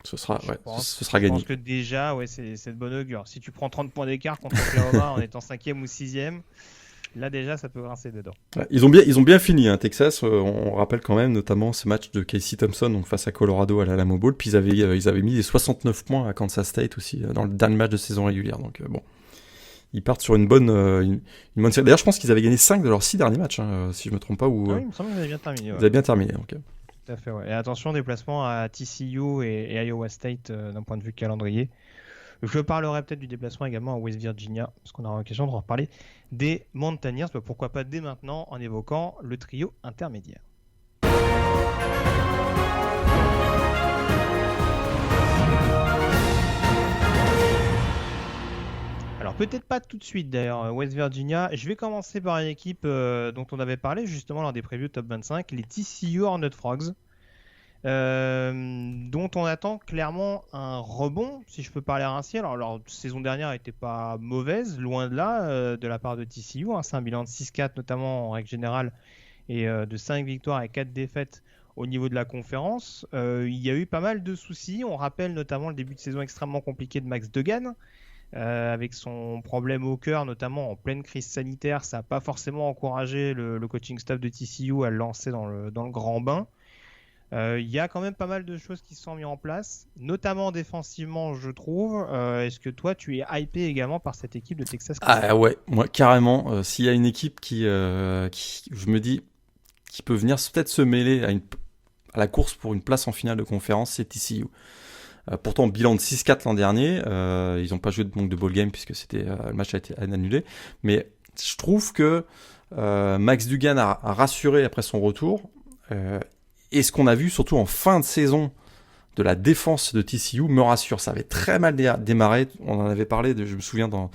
ce sera Je gagné. pense que déjà, c'est de bonne augure. Si tu prends 30 points d'écart contre Oklahoma en étant 5e ou 6e, là déjà ça peut grincer dedans. Ouais, ils ont bien fini, Texas. On rappelle quand même notamment ce match de Casey Thompson donc face à Colorado à l'Alamo Bowl. Puis ils avaient mis les 69 points à Kansas State aussi dans le dernier match de saison régulière. Donc bon, ils partent sur une bonne série. D'ailleurs, je pense qu'ils avaient gagné 5 de leurs 6 derniers matchs, si je me trompe pas. Il me semble qu'ils avaient bien terminé. Ils avaient bien terminé. Donc. Tout à fait. Ouais. Et attention, déplacement à TCU et Iowa State d'un point de vue calendrier. Je parlerai peut-être du déplacement également à West Virginia, parce qu'on aura l'occasion de reparler des Mountaineers. Pourquoi pas dès maintenant en évoquant le trio intermédiaire. Alors peut-être pas tout de suite d'ailleurs, West Virginia. Je vais commencer par une équipe dont on avait parlé justement lors des previews top 25, les TCU Horned Frogs. Dont on attend clairement un rebond, si je peux parler ainsi. Alors leur saison dernière n'était pas mauvaise, loin de là, de la part de TCU. C'est un bilan de 6-4 notamment en règle générale, et de 5 victoires et 4 défaites au niveau de la conférence. Il y a eu pas mal de soucis. On rappelle notamment le début de saison extrêmement compliqué de Max Duggan, avec son problème au cœur, notamment en pleine crise sanitaire. Ça n'a pas forcément encouragé le coaching staff de TCU à le lancer dans le grand bain. Il y a quand même pas mal de choses qui se sont mises en place, notamment défensivement, je trouve. Est-ce que toi, tu es hypé également par cette équipe de Texas ? Ah ouais, moi carrément. S'il y a une équipe qui je me dis, qui peut venir peut-être se mêler à la course pour une place en finale de conférence, c'est TCU. Pourtant, bilan de 6-4 l'an dernier, ils n'ont pas joué de bowl game puisque le match a été annulé. Mais je trouve que Max Duggan a rassuré après son retour. Et ce qu'on a vu, surtout en fin de saison, de la défense de TCU me rassure. Ça avait très mal démarré. On en avait parlé, je me souviens, dans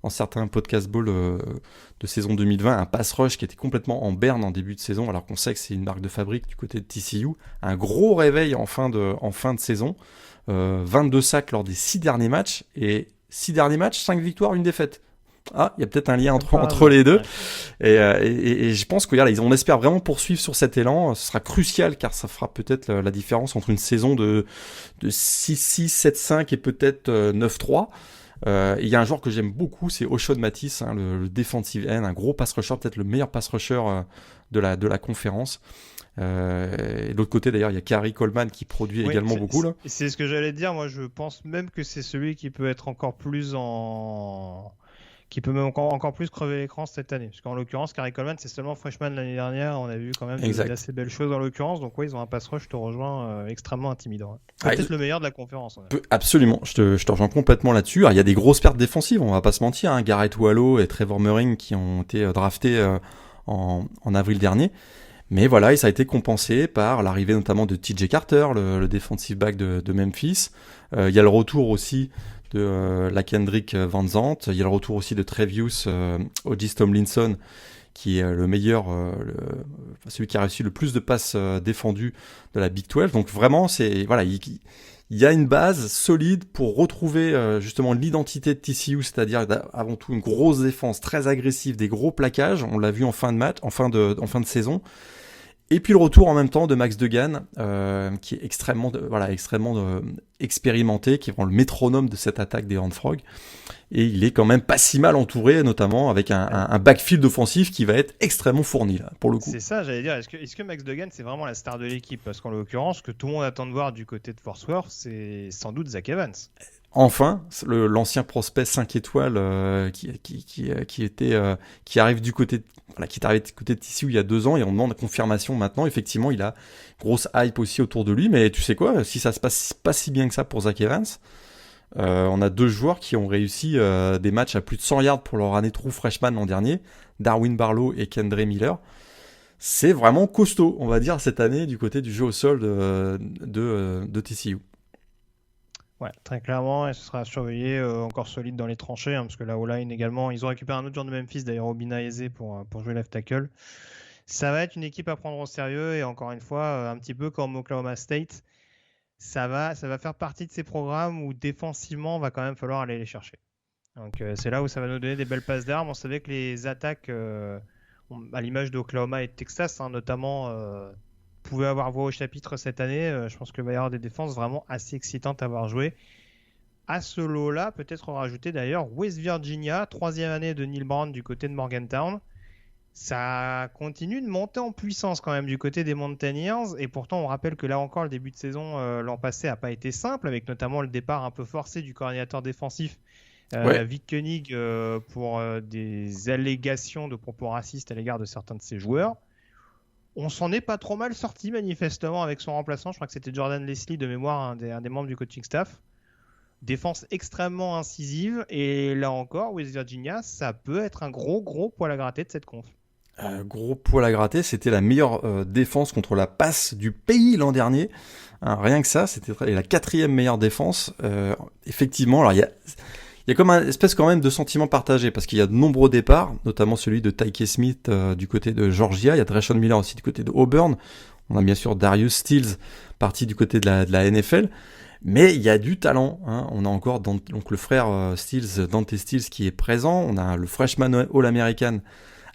certains podcast ball de saison 2020, un pass rush qui était complètement en berne en début de saison, alors qu'on sait que c'est une marque de fabrique du côté de TCU. Un gros réveil en fin de saison. 22 sacs lors des 6 derniers matchs. Et 6 derniers matchs, 5 victoires, 1 défaite. Ah, il y a peut-être un lien entre les deux. Ouais. Et je pense on espère vraiment poursuivre sur cet élan. Ce sera crucial car ça fera peut-être la différence entre une saison de 6-6, 7-5 et peut-être 9-3. Il y a un joueur que j'aime beaucoup, c'est Oshon Matisse, le defensive end, un gros pass rusher, peut-être le meilleur pass rusher de la conférence. Et de l'autre côté d'ailleurs il y a Kari Coleman qui produit également beaucoup là. C'est ce que j'allais dire, moi je pense même que c'est celui qui peut être encore plus qui peut même encore plus crever l'écran cette année. Parce qu'en l'occurrence, Kari Coleman, c'est seulement freshman l'année dernière. On a vu quand même d'assez belles choses en l'occurrence. Donc oui, ils ont un pass rush, je te rejoins, extrêmement intimidant. Peut-être le meilleur de la conférence. Absolument, je te rejoins complètement là-dessus. Alors, il y a des grosses pertes défensives, on va pas se mentir. Garrett Wallow et Trevor Murring qui ont été draftés en avril dernier. Mais voilà, et ça a été compensé par l'arrivée notamment de TJ Carter, le defensive back de Memphis. Il y a le retour aussi de Lakendrick Van Zandt. Il y a le retour aussi de Trevius Ogis Tomlinson, qui est le meilleur, celui qui a reçu le plus de passes défendues de la Big 12. Donc vraiment, il y a une base solide pour retrouver justement l'identité de TCU, c'est-à-dire avant tout une grosse défense très agressive, des gros plaquages. On l'a vu en fin de match, en fin de saison. Et puis le retour en même temps de Max Duggan, qui est extrêmement expérimenté, qui est vraiment le métronome de cette attaque des Horned Frogs. Et il est quand même pas si mal entouré, notamment avec un backfield offensif qui va être extrêmement fourni là, pour le coup. C'est ça, j'allais dire. Est-ce que Max Duggan c'est vraiment la star de l'équipe? Parce qu'en l'occurrence, ce que tout le monde attend de voir du côté de Fort Worth, c'est sans doute Zach Evans. Enfin, l'ancien prospect 5 étoiles qui arrive du côté qui est arrivé du côté de TCU il y a 2 ans et on demande la confirmation maintenant. Effectivement, il a grosse hype aussi autour de lui, mais tu sais quoi, si ça se passe pas si bien que ça pour Zach Evans, on a 2 joueurs qui ont réussi des matchs à plus de 100 yards pour leur année true freshman l'an dernier, Darwin Barlow et Kendre Miller. C'est vraiment costaud, on va dire, cette année du côté du jeu au sol de TCU. Ouais, très clairement, et ce sera surveillé, encore solide dans les tranchées, parce que la O-line également, ils ont récupéré un autre joueur de Memphis, d'ailleurs Obina Eze pour jouer left tackle. Ça va être une équipe à prendre au sérieux, et encore une fois, un petit peu comme Oklahoma State, ça va faire partie de ces programmes où défensivement, va quand même falloir aller les chercher. Donc c'est là où ça va nous donner des belles passes d'armes. On savait que les attaques, à l'image d'Oklahoma et de Texas, notamment... pouvait avoir voix au chapitre cette année. Je pense qu'il va y avoir des défenses vraiment assez excitantes à avoir joué. À ce lot-là, peut-être rajouter d'ailleurs West Virginia, 3e année de Neil Brown du côté de Morgantown. Ça continue de monter en puissance quand même du côté des Mountaineers. Et pourtant, on rappelle que là encore, le début de saison l'an passé n'a pas été simple, avec notamment le départ un peu forcé du coordinateur défensif Vic Koenig pour des allégations de propos racistes à l'égard de certains de ses joueurs. On s'en est pas trop mal sorti manifestement avec son remplaçant. Je crois que c'était Jordan Leslie de mémoire, un des membres du coaching staff. Défense extrêmement incisive. Et là encore, West Virginia, ça peut être un gros poil à gratter de cette conf. Gros poil à gratter, c'était la meilleure défense contre la passe du pays l'an dernier. Rien que ça, c'était la 4e meilleure défense. Effectivement, alors il y a comme un espèce quand même de sentiment partagé parce qu'il y a de nombreux départs, notamment celui de Tyke Smith du côté de Georgia. Il y a Dreshon Miller aussi du côté de Auburn. On a bien sûr Darius Stills parti du côté de la NFL. Mais il y a du talent. On a encore donc le frère Stills, Dante Stills qui est présent. On a le freshman All-American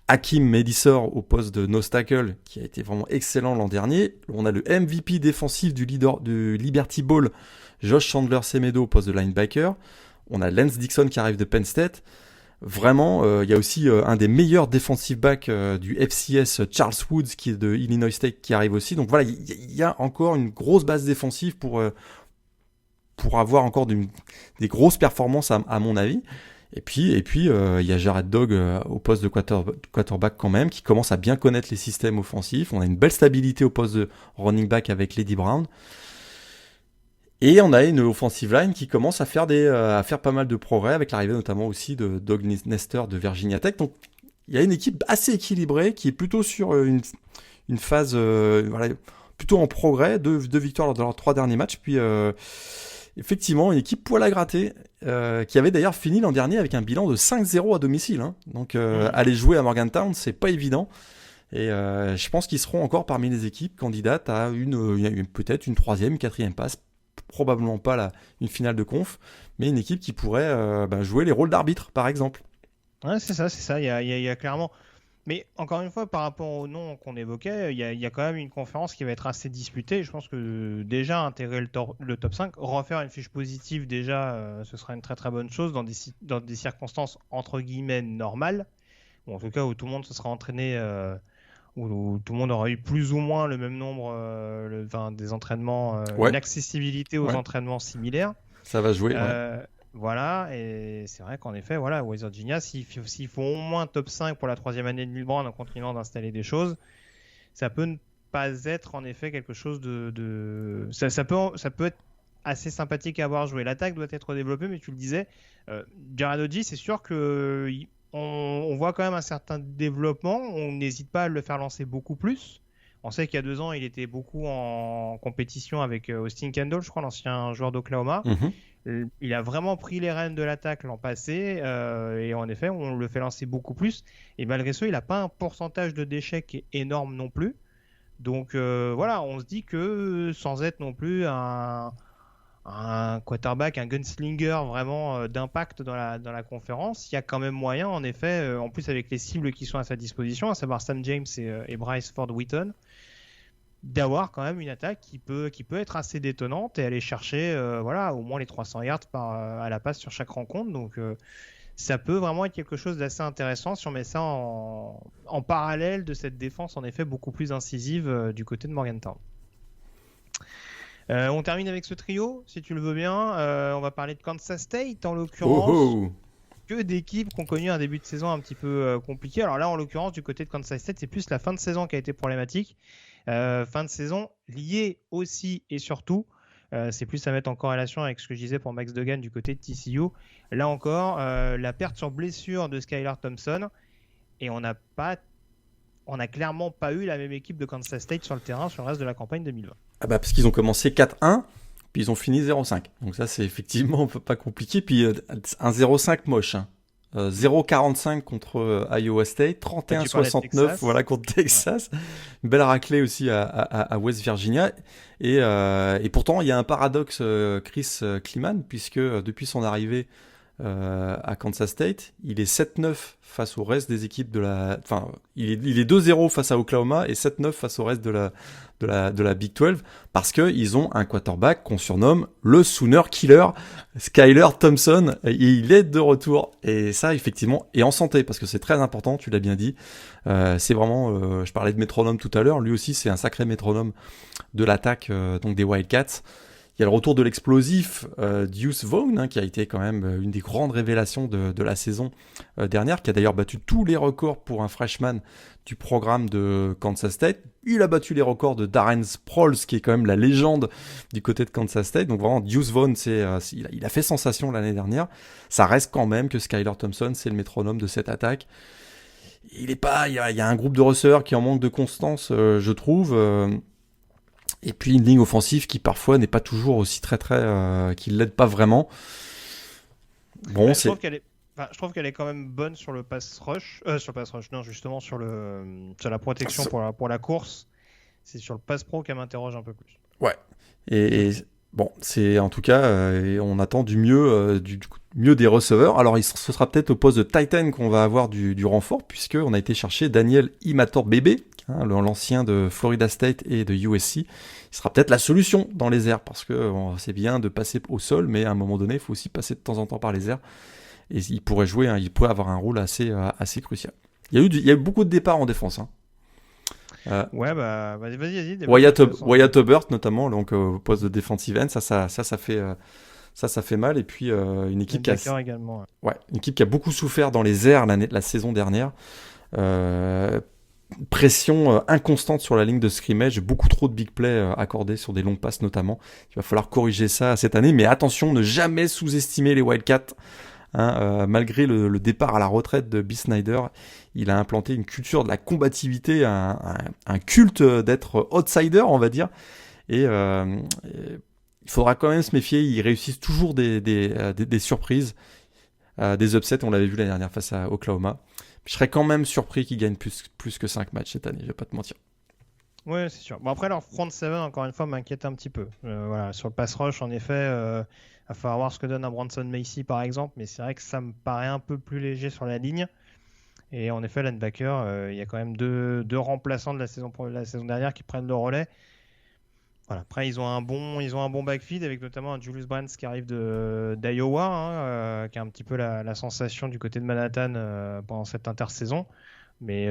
Hakeem Medisor au poste de nose tackle qui a été vraiment excellent l'an dernier. On a le MVP défensif du Liberty Bowl, Josh Chandler Semedo au poste de linebacker. On a Lance Dixon qui arrive de Penn State. Vraiment, il y a aussi un des meilleurs defensive backs du FCS, Charles Woods, qui est de Illinois State, qui arrive aussi. Donc voilà, il y a encore une grosse base défensive pour avoir encore des grosses performances à mon avis. Et puis, il y a Jared Dogg au poste de quarterback quand même, qui commence à bien connaître les systèmes offensifs. On a une belle stabilité au poste de running back avec Lady Brown. Et on a une offensive line qui commence à faire pas mal de progrès, avec l'arrivée notamment aussi de Doug Nestor de Virginia Tech. Donc, il y a une équipe assez équilibrée qui est plutôt sur une phase plutôt en progrès, deux victoires lors de leurs 3 derniers matchs. Puis, effectivement, une équipe poil à gratter, qui avait d'ailleurs fini l'an dernier avec un bilan de 5-0 à domicile. Hein. Donc, aller jouer à Morgantown, c'est pas évident. Et je pense qu'ils seront encore parmi les équipes candidates à peut-être une 3e, 4e passe. Probablement pas une finale de conf, mais une équipe qui pourrait jouer les rôles d'arbitre, par exemple. Ouais, c'est ça. Il y a clairement. Mais encore une fois, par rapport au nom qu'on évoquait, il y a quand même une conférence qui va être assez disputée. Je pense que déjà intégrer le top 5, refaire une fiche positive, déjà, ce sera une très très bonne chose dans des circonstances entre guillemets normales. Ou en tout cas où tout le monde se sera entraîné, où tout le monde aura eu plus ou moins le même nombre des entraînements, une accessibilité aux entraînements similaires. Ça va jouer. Voilà, et c'est vrai qu'en effet, West Virginia, s'il faut au moins top 5 pour la 3e année de Neil Brown en continuant d'installer des choses, ça peut ne pas être en effet quelque chose de... Ça peut être assez sympathique à voir jouer. L'attaque doit être développée, mais tu le disais, Jared Odji, c'est sûr que on voit quand même un certain développement, on n'hésite pas à le faire lancer beaucoup plus. On sait qu'il y a 2 ans, il était beaucoup en compétition avec Austin Kendall, je crois, l'ancien joueur d'Oklahoma. Il a vraiment pris les rênes de l'attaque l'an passé, et en effet, on le fait lancer beaucoup plus. Et malgré ça, il n'a pas un pourcentage de déchets qui est énorme non plus. Donc on se dit que sans être non plus un quarterback, un gunslinger vraiment d'impact dans la conférence, il y a quand même moyen, en effet, en plus avec les cibles qui sont à sa disposition, à savoir Sam James et Bryce Ford-Wheaton, d'avoir quand même une attaque qui peut être assez détonnante et aller chercher au moins les 300 yards à la passe sur chaque rencontre. Donc ça peut vraiment être quelque chose d'assez intéressant si on met ça en parallèle de cette défense en effet beaucoup plus incisive du côté de Morgantown. On termine avec ce trio, si tu le veux bien. On va parler de Kansas State en l'occurrence. Que d'équipes qui ont connu un début de saison un petit peu compliqué. Alors là, en l'occurrence, du côté de Kansas State, c'est plus la fin de saison qui a été problématique. Fin de saison liée aussi et surtout, c'est plus à mettre en corrélation avec ce que je disais pour Max Duggan du côté de TCU. Là encore, la perte sur blessure de Skylar Thompson, et on n'a clairement pas eu la même équipe de Kansas State sur le terrain sur le reste de la campagne 2020. Parce qu'ils ont commencé 4-1, puis ils ont fini 0-5. Donc ça, c'est effectivement pas compliqué. Puis un 0-5 moche. 0-45 contre Iowa State, 31-69 contre Texas. Ouais. Une belle raclée aussi à West Virginia. Et pourtant, il y a un paradoxe, Chris Klieman, puisque depuis son arrivée à Kansas State, il est 7-9 face au reste des équipes de la... Enfin, il est 2-0 face à Oklahoma et 7-9 face au reste de la Big 12, parce qu'ils ont un quarterback qu'on surnomme le Sooner Killer, Skylar Thompson. Il est de retour, et ça, effectivement, est en santé, parce que c'est très important, tu l'as bien dit. C'est vraiment... je parlais de métronome tout à l'heure, lui aussi, c'est un sacré métronome de l'attaque donc des Wildcats. Il y a le retour de l'explosif Deuce Vaughn, qui a été quand même une des grandes révélations de la saison dernière, qui a d'ailleurs battu tous les records pour un freshman du programme de Kansas State. Il a battu les records de Darren Sproles, qui est quand même la légende du côté de Kansas State. Donc vraiment, Deuce Vaughn, il a fait sensation l'année dernière. Ça reste quand même que Skylar Thompson, c'est le métronome de cette attaque. Il y a un groupe de receveurs qui en manque de constance, je trouve. Et puis une ligne offensive qui parfois n'est pas toujours aussi très qui l'aide pas vraiment. Bon, je trouve qu'elle est quand même bonne sur le pass rush, non, justement sur la protection pour la course. C'est sur le pass pro qu'elle m'interroge un peu plus. Ouais. Et bon, c'est en tout cas, on attend du mieux des receveurs. Alors, ce sera peut-être au poste de tight end qu'on va avoir du renfort, puisque on a été chercher Daniel Imatorbhebhe, l'ancien de Florida State et de USC. Il sera peut-être la solution dans les airs, parce que c'est bien de passer au sol, mais à un moment donné, il faut aussi passer de temps en temps par les airs. Et il pourrait avoir un rôle assez crucial. Il y a eu beaucoup de départs en défense. Vas-y. Wyatt Hubbard notamment, donc au poste de defensive end, ça Ça fait mal. Et puis une équipe également. Une équipe qui a beaucoup souffert dans les airs la saison dernière. Pression inconstante sur la ligne de scrimmage, beaucoup trop de big plays accordés sur des longues passes notamment. Il va falloir corriger ça cette année, mais attention, ne jamais sous-estimer les Wildcats. Malgré le départ à la retraite de Bill Snyder, il a implanté une culture de la combativité, un culte d'être outsider, on va dire. Et il faudra quand même se méfier, ils réussissent toujours des surprises, des upsets, on l'avait vu l'année dernière face à Oklahoma. Je serais quand même surpris qu'ils gagnent plus que 5 matchs cette année, je vais pas te mentir. Ouais, c'est sûr. Bon, après, leur front 7, encore une fois, m'inquiète un petit peu. Voilà, sur le pass rush, en effet, il va falloir voir ce que donne un Branson Macy, par exemple, mais c'est vrai que ça me paraît un peu plus léger sur la ligne. Et en effet, linebacker, il y a quand même deux remplaçants de la saison dernière qui prennent le relais. Voilà. Après, ils ont un bon backfield avec notamment un Julius Brands qui arrive d'Iowa, qui a un petit peu la sensation du côté de Manhattan pendant cette intersaison. Mais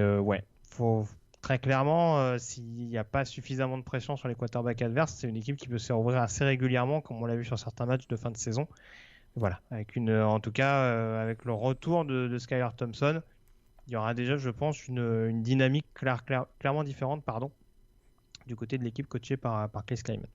faut très clairement, s'il n'y a pas suffisamment de pression sur les quarterbacks adverses, c'est une équipe qui peut se rouvrir assez régulièrement, comme on l'a vu sur certains matchs de fin de saison. Voilà, en tout cas, avec le retour de Skylar Thompson, il y aura déjà, je pense, une dynamique clairement différente, du côté de l'équipe coachée par Chris Klieman.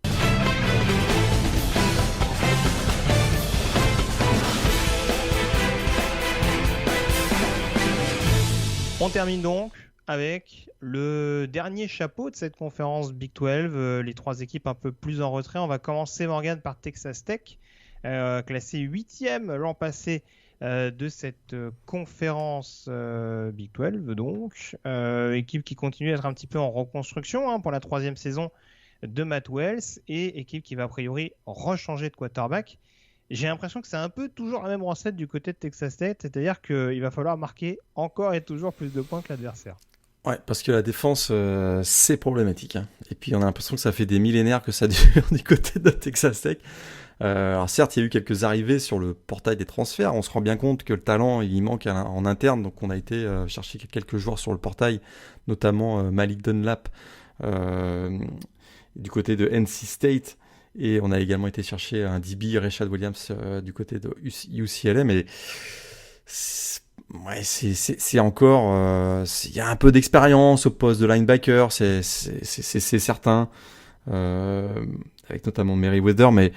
On termine donc avec le dernier chapeau de cette conférence Big 12, les 3 équipes un peu plus en retrait. On va commencer, Morgan, par Texas Tech, classé 8e l'an passé de cette conférence Big 12, donc équipe qui continue à être un petit peu en reconstruction pour la 3e saison de Matt Wells, et équipe qui va a priori rechanger de quarterback. J'ai l'impression que c'est un peu toujours la même recette du côté de Texas Tech, c'est-à-dire qu'il va falloir marquer encore et toujours plus de points que l'adversaire. Ouais, parce que la défense, c'est problématique. Et puis on a l'impression que ça fait des millénaires que ça dure du côté de Texas Tech. Alors certes, il y a eu quelques arrivées sur le portail des transferts. On se rend bien compte que le talent, il manque en interne. Donc on a été chercher quelques joueurs sur le portail, notamment Malik Dunlap du côté de NC State. Et on a également été chercher un DB, Rashad Williams, du côté de UCLA. Mais c'est encore... il y a un peu d'expérience au poste de linebacker, c'est certain. Avec notamment Merriweather, mais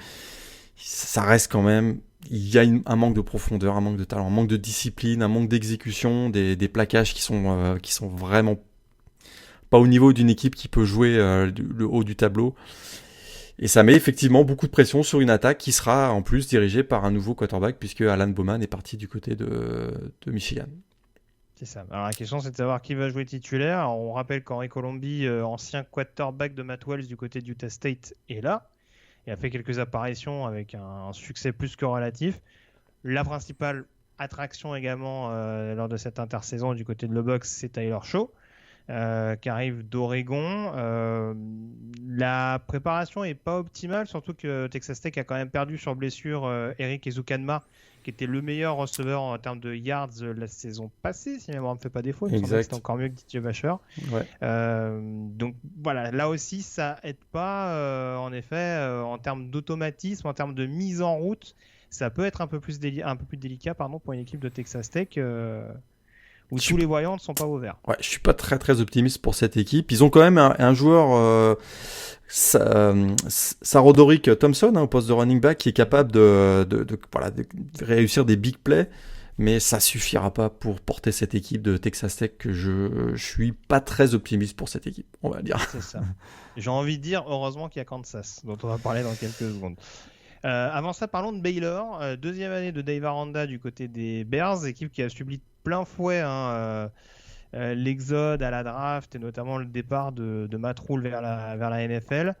ça reste quand même, il y a un manque de profondeur, un manque de talent, un manque de discipline, un manque d'exécution, des plaquages qui sont vraiment pas au niveau d'une équipe qui peut jouer le haut du tableau. Et ça met effectivement beaucoup de pression sur une attaque qui sera en plus dirigée par un nouveau quarterback, puisque Alan Bowman est parti du côté de Michigan. C'est ça. Alors la question, c'est de savoir qui va jouer titulaire. Alors, on rappelle qu'Henry Colombi, ancien quarterback de Matt Wells du côté d'Utah State, est là. Il a fait quelques apparitions avec un succès plus que relatif. La principale attraction également lors de cette intersaison du côté de Lubbock, c'est Tyler Shaw, qui arrive d'Oregon. La préparation n'est pas optimale, surtout que Texas Tech a quand même perdu sur blessure Eric Ezukanma, qui était le meilleur receveur en termes de yards la saison passée, si ma mémoire ne me fait pas défaut. Il me semble que c'était encore mieux que DJ Vasher. Ouais. Donc voilà, là aussi, ça aide pas, en effet, en termes d'automatisme, en termes de mise en route. Ça peut être un peu plus délicat pour une équipe de Texas Tech où tous les voyants ne sont pas ouverts. Ouais, je suis pas très très optimiste pour cette équipe. Ils ont quand même un joueur, Sarodoric Thompson, au poste de running back, qui est capable de réussir des big plays, mais ça suffira pas pour porter cette équipe de Texas Tech. Que je suis pas très optimiste pour cette équipe, on va dire. C'est ça. J'ai envie de dire heureusement qu'il y a Kansas, dont on va parler dans quelques secondes. Avant ça, parlons de Baylor, deuxième année de Dave Aranda du côté des Bears, équipe qui a subi plein fouet l'exode à la draft et notamment le départ de Matt Rhule vers la NFL.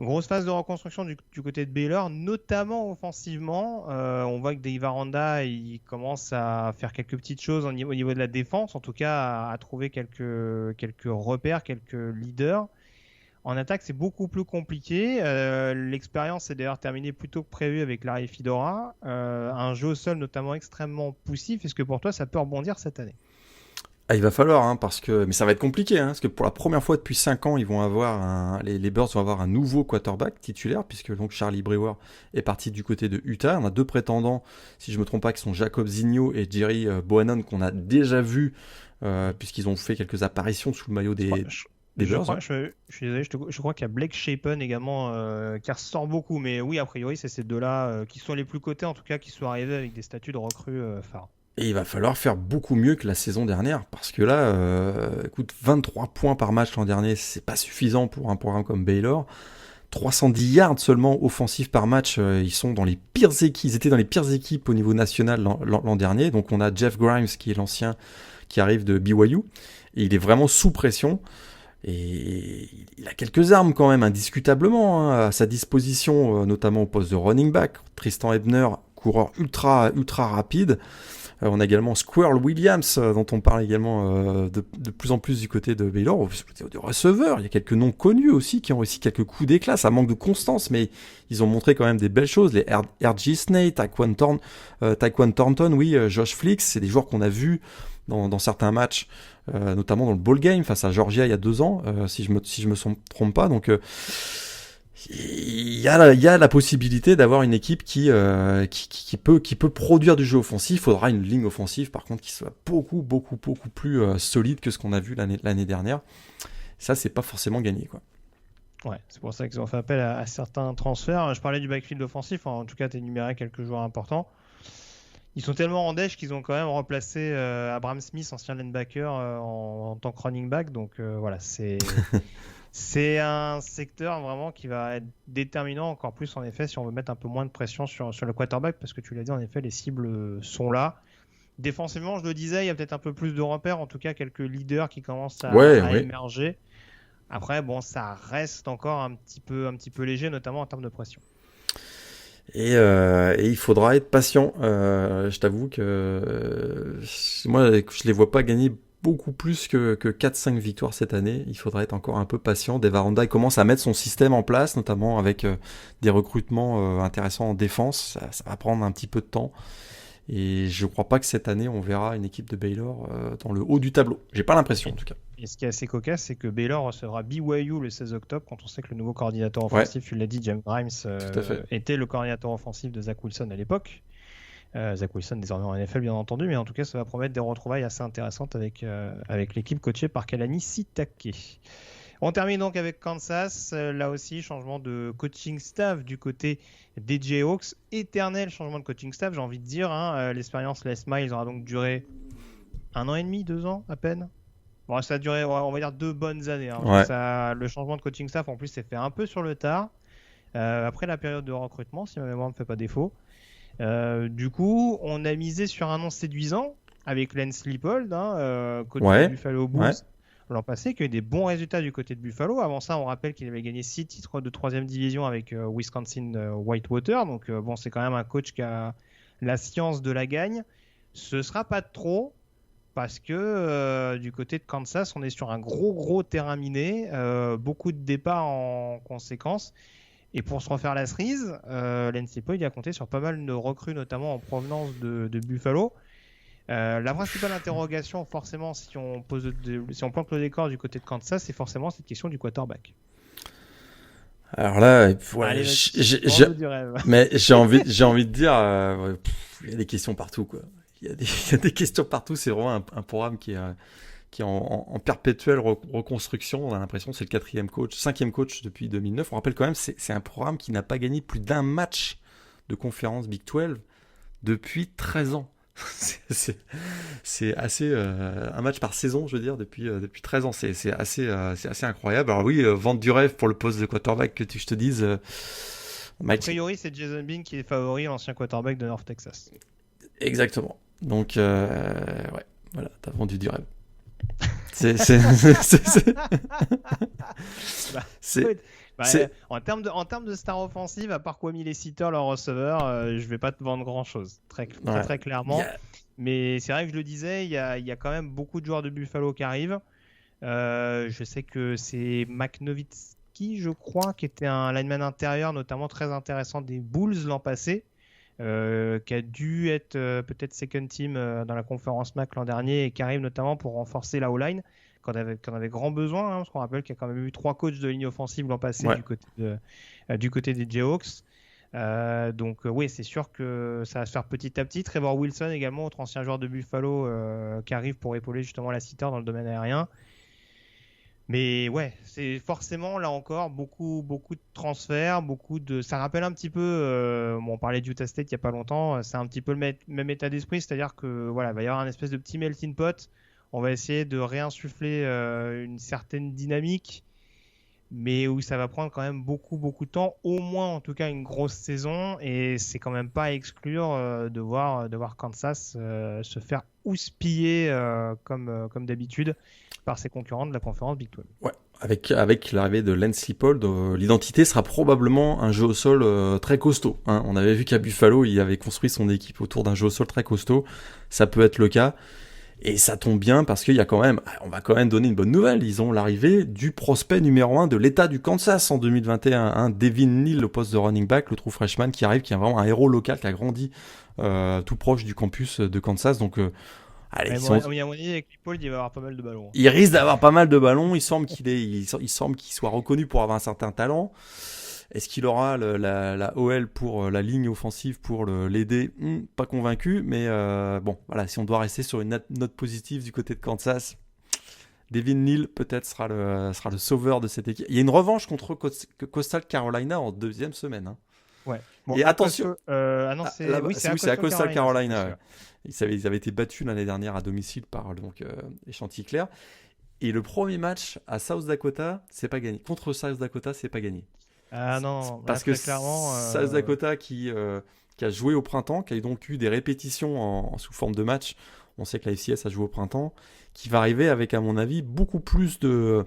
Grosse phase de reconstruction du côté de Baylor, notamment offensivement. On voit que Dave Aranda il commence à faire quelques petites choses au niveau de la défense, en tout cas à trouver quelques repères, quelques leaders. En attaque, c'est beaucoup plus compliqué. L'expérience est d'ailleurs terminée plus tôt que prévu avec Larry Fedora. Un jeu au sol notamment extrêmement poussif. Est-ce que pour toi, ça peut rebondir cette année ? Ah, il va falloir, hein, mais ça va être compliqué, hein, parce que pour la première fois depuis 5 ans, ils vont avoir les Birds vont avoir un nouveau quarterback titulaire, puisque donc Charlie Brewer est parti du côté de Utah. On a deux prétendants, si je me trompe pas, qui sont Jacob Zigno et Jerry Bohannon, qu'on a déjà vu, puisqu'ils ont fait quelques apparitions sous le maillot des Birds. Je suis désolé, je crois qu'il y a Blake Shapen également qui ressort beaucoup, mais oui, a priori, c'est ces deux-là qui sont les plus cotés, en tout cas, qui sont arrivés avec des statuts de recrues phares. Et il va falloir faire beaucoup mieux que la saison dernière, parce que là, écoute, 23 points par match l'an dernier, c'est pas suffisant pour un programme comme Baylor. 310 yards seulement offensifs par match, ils sont dans les pires équipes, ils étaient dans les pires équipes au niveau national l'an dernier. Donc on a Jeff Grimes qui est l'ancien, qui arrive de BYU, et il est vraiment sous pression. Et il a quelques armes quand même, indiscutablement, hein, à sa disposition, notamment au poste de running back. Tristan Ebner, coureur ultra rapide. On a également Squirrel Williams, dont on parle également de plus en plus du côté de Baylor, de receveurs. Il y a quelques noms connus aussi qui ont aussi quelques coups d'éclat. Ça manque de constance, mais ils ont montré quand même des belles choses. Les R.G. Snate, Taekwon Thornton, oui, Josh Flicks, c'est des joueurs qu'on a vus dans certains matchs, notamment dans le bowl game face à Georgia il y a 2 ans, si je me trompe pas. Donc il y a la possibilité d'avoir une équipe qui peut produire du jeu offensif. Il faudra une ligne offensive, par contre, qui soit beaucoup plus solide que ce qu'on a vu l'année dernière. Ça, c'est pas forcément gagné, quoi. Ouais, c'est pour ça qu'ils ont fait appel à certains transferts. Je parlais du backfield offensif, en tout cas, tu énuméré quelques joueurs importants. Ils sont tellement en dèche qu'ils ont quand même remplacé Abraham Smith, ancien linebacker, en tant que running back. Donc voilà, c'est un secteur vraiment qui va être déterminant encore plus en effet si on veut mettre un peu moins de pression sur le quarterback, parce que tu l'as dit, en effet, les cibles sont là. Défensivement, je le disais, il y a peut-être un peu plus de repères, en tout cas quelques leaders qui commencent à émerger. Après, bon, ça reste encore un petit peu léger, notamment en termes de pression. Et il faudra être patient. Je t'avoue que moi, je les vois pas gagner beaucoup plus que 4-5 victoires cette année. Il faudra être encore un peu patient. Dave Aranda commence à mettre son système en place, notamment avec des recrutements intéressants en défense. Ça va prendre un petit peu de temps. Et je crois pas que cette année, on verra une équipe de Baylor dans le haut du tableau. J'ai pas l'impression, en tout cas. Et ce qui est assez cocasse, c'est que Baylor recevra BYU le 16 octobre, quand on sait que le nouveau coordinateur offensif, tu l'as dit, James Grimes, était le coordinateur offensif de Zach Wilson à l'époque. Zach Wilson désormais en NFL, bien entendu, mais en tout cas, ça va promettre des retrouvailles assez intéressantes avec l'équipe coachée par Kalani Sitake. On termine donc avec Kansas. Là aussi, changement de coaching staff du côté des Jayhawks. Éternel changement de coaching staff, j'ai envie de dire. L'expérience Les Miles aura donc duré 1 an et demi, 2 ans à peine. Bon, ça a duré, on va dire, 2 bonnes années. Ouais. Le changement de coaching staff, en plus, s'est fait un peu sur le tard. Après la période de recrutement, si ma mémoire ne me fait pas défaut. Du coup, on a misé sur un nom séduisant avec Lance Leipold, coach de Buffalo Bulls l'an passé, qui a eu des bons résultats du côté de Buffalo. Avant ça, on rappelle qu'il avait gagné 6 titres de 3e division avec Wisconsin Whitewater. Donc bon, c'est quand même un coach qui a la science de la gagne. Ce sera pas trop, parce que du côté de Kansas, on est sur un gros terrain miné, beaucoup de départs en conséquence. Et pour se refaire la cerise, Lance Leipold a compté sur pas mal de recrues, notamment en provenance de Buffalo. La principale interrogation, forcément, si on plante le décor du côté de Kansas, c'est forcément cette question du quarterback. Alors là, Allez, mais j'ai envie de dire, il y a des questions partout, quoi. Il y a des questions partout. C'est vraiment un programme qui est en perpétuelle reconstruction. On a l'impression que c'est le 5e coach depuis 2009. On rappelle quand même, c'est un programme qui n'a pas gagné plus d'un match de conférence Big 12 depuis 13 ans. C'est assez un match par saison, je veux dire, depuis 13 ans. C'est assez incroyable. Alors oui, vente du rêve pour le poste de quarterback, que je te dise. A priori, c'est Jason Bean qui est favori, l'ancien quarterback de North Texas. Exactement. Donc voilà, t'as vendu du rêve. En termes de star offensive, à part Kwame Lassiter, leur receveur, je vais pas te vendre grand chose, très clairement. Mais c'est vrai que je le disais, il y a quand même beaucoup de joueurs de Buffalo qui arrivent. Je sais que c'est McNovitsky, je crois, qui était un lineman intérieur, notamment très intéressant des Bulls l'an passé, qui a dû être peut-être second team dans la conférence MAC l'an dernier et qui arrive notamment pour renforcer la O-line qu'on avait grand besoin, hein, parce qu'on rappelle qu'il y a quand même eu 3 coachs de ligne offensive l'an passé du côté des Jayhawks. Donc oui, c'est sûr que ça va se faire petit à petit. Trevor Wilson également, autre ancien joueur de Buffalo qui arrive pour épauler justement la Citer dans le domaine aérien. Mais ouais, c'est forcément là encore beaucoup de transferts, ça rappelle un petit peu, on parlait de Utah State il y a pas longtemps, c'est un petit peu le même état d'esprit, c'est-à-dire que voilà, il va y avoir un espèce de petit melting pot, on va essayer de réinsuffler une certaine dynamique, mais où ça va prendre quand même beaucoup de temps, au moins en tout cas une grosse saison, et c'est quand même pas à exclure de voir Kansas se faire houspiller comme d'habitude par ses concurrents de la conférence Big 12. Ouais, avec l'arrivée de Lance Leipold, l'identité sera probablement un jeu au sol très costaud. Hein. On avait vu qu'à Buffalo, il avait construit son équipe autour d'un jeu au sol très costaud. Ça peut être le cas. Et ça tombe bien parce qu'il y a on va quand même donner une bonne nouvelle. Ils ont l'arrivée du prospect numéro 1 de l'État du Kansas en 2021, hein, Devin Neal, au poste de running back, le true freshman qui arrive, qui est vraiment un héros local, qui a grandi tout proche du campus de Kansas. Donc, allez, avec Leipold, il va avoir pas mal de ballons. Il risque d'avoir pas mal de ballons. Il semble qu'il soit reconnu pour avoir un certain talent. Est-ce qu'il aura la OL pour la ligne offensive pour l'aider? Pas convaincu, mais bon, voilà, si on doit rester sur une note positive du côté de Kansas, Devin Neal peut-être sera le sauveur de cette équipe. Il y a une revanche contre Coastal Carolina en deuxième semaine. Hein. Ouais. Bon, et attention, c'est à Coastal Carolina. Ouais. Ils avaient été battus l'année dernière à domicile par les Chanticleer. Et le premier match à South Dakota, c'est pas gagné. Contre South Dakota, c'est pas gagné. Ah non, parce que clairement, South Dakota qui a joué au printemps, qui a donc eu des répétitions sous forme de match. On sait que la FCS a joué au printemps, qui va arriver avec, à mon avis, beaucoup plus de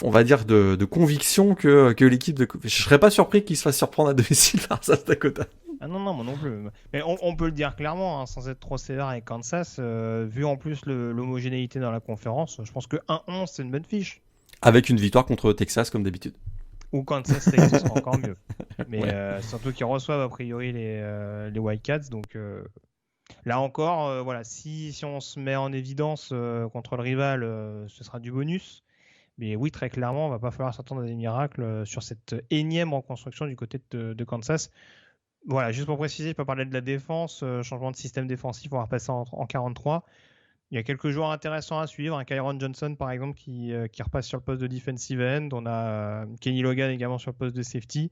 on va dire de conviction que l'équipe de. Je serais pas surpris qu'il se fasse surprendre à domicile par South Dakota. Ah non, moi non plus. Mais on peut le dire clairement, hein, sans être trop sévère avec Kansas, vu en plus l'homogénéité dans la conférence, je pense que 1-11, c'est une bonne fiche. Avec une victoire contre Texas, comme d'habitude. Ou Kansas, Texas, encore mieux. Mais ouais. Surtout qu'ils reçoivent a priori les Wildcats, donc là encore, voilà, si on se met en évidence contre le rival, ce sera du bonus. Mais oui, très clairement, il va pas falloir s'attendre à des miracles sur cette énième reconstruction du côté de Kansas. Voilà, juste pour préciser, je peux parler de la défense, changement de système défensif, on va repasser en 43. Il y a quelques joueurs intéressants à suivre, Kyron Johnson par exemple qui repasse sur le poste de defensive end, on a Kenny Logan également sur le poste de safety,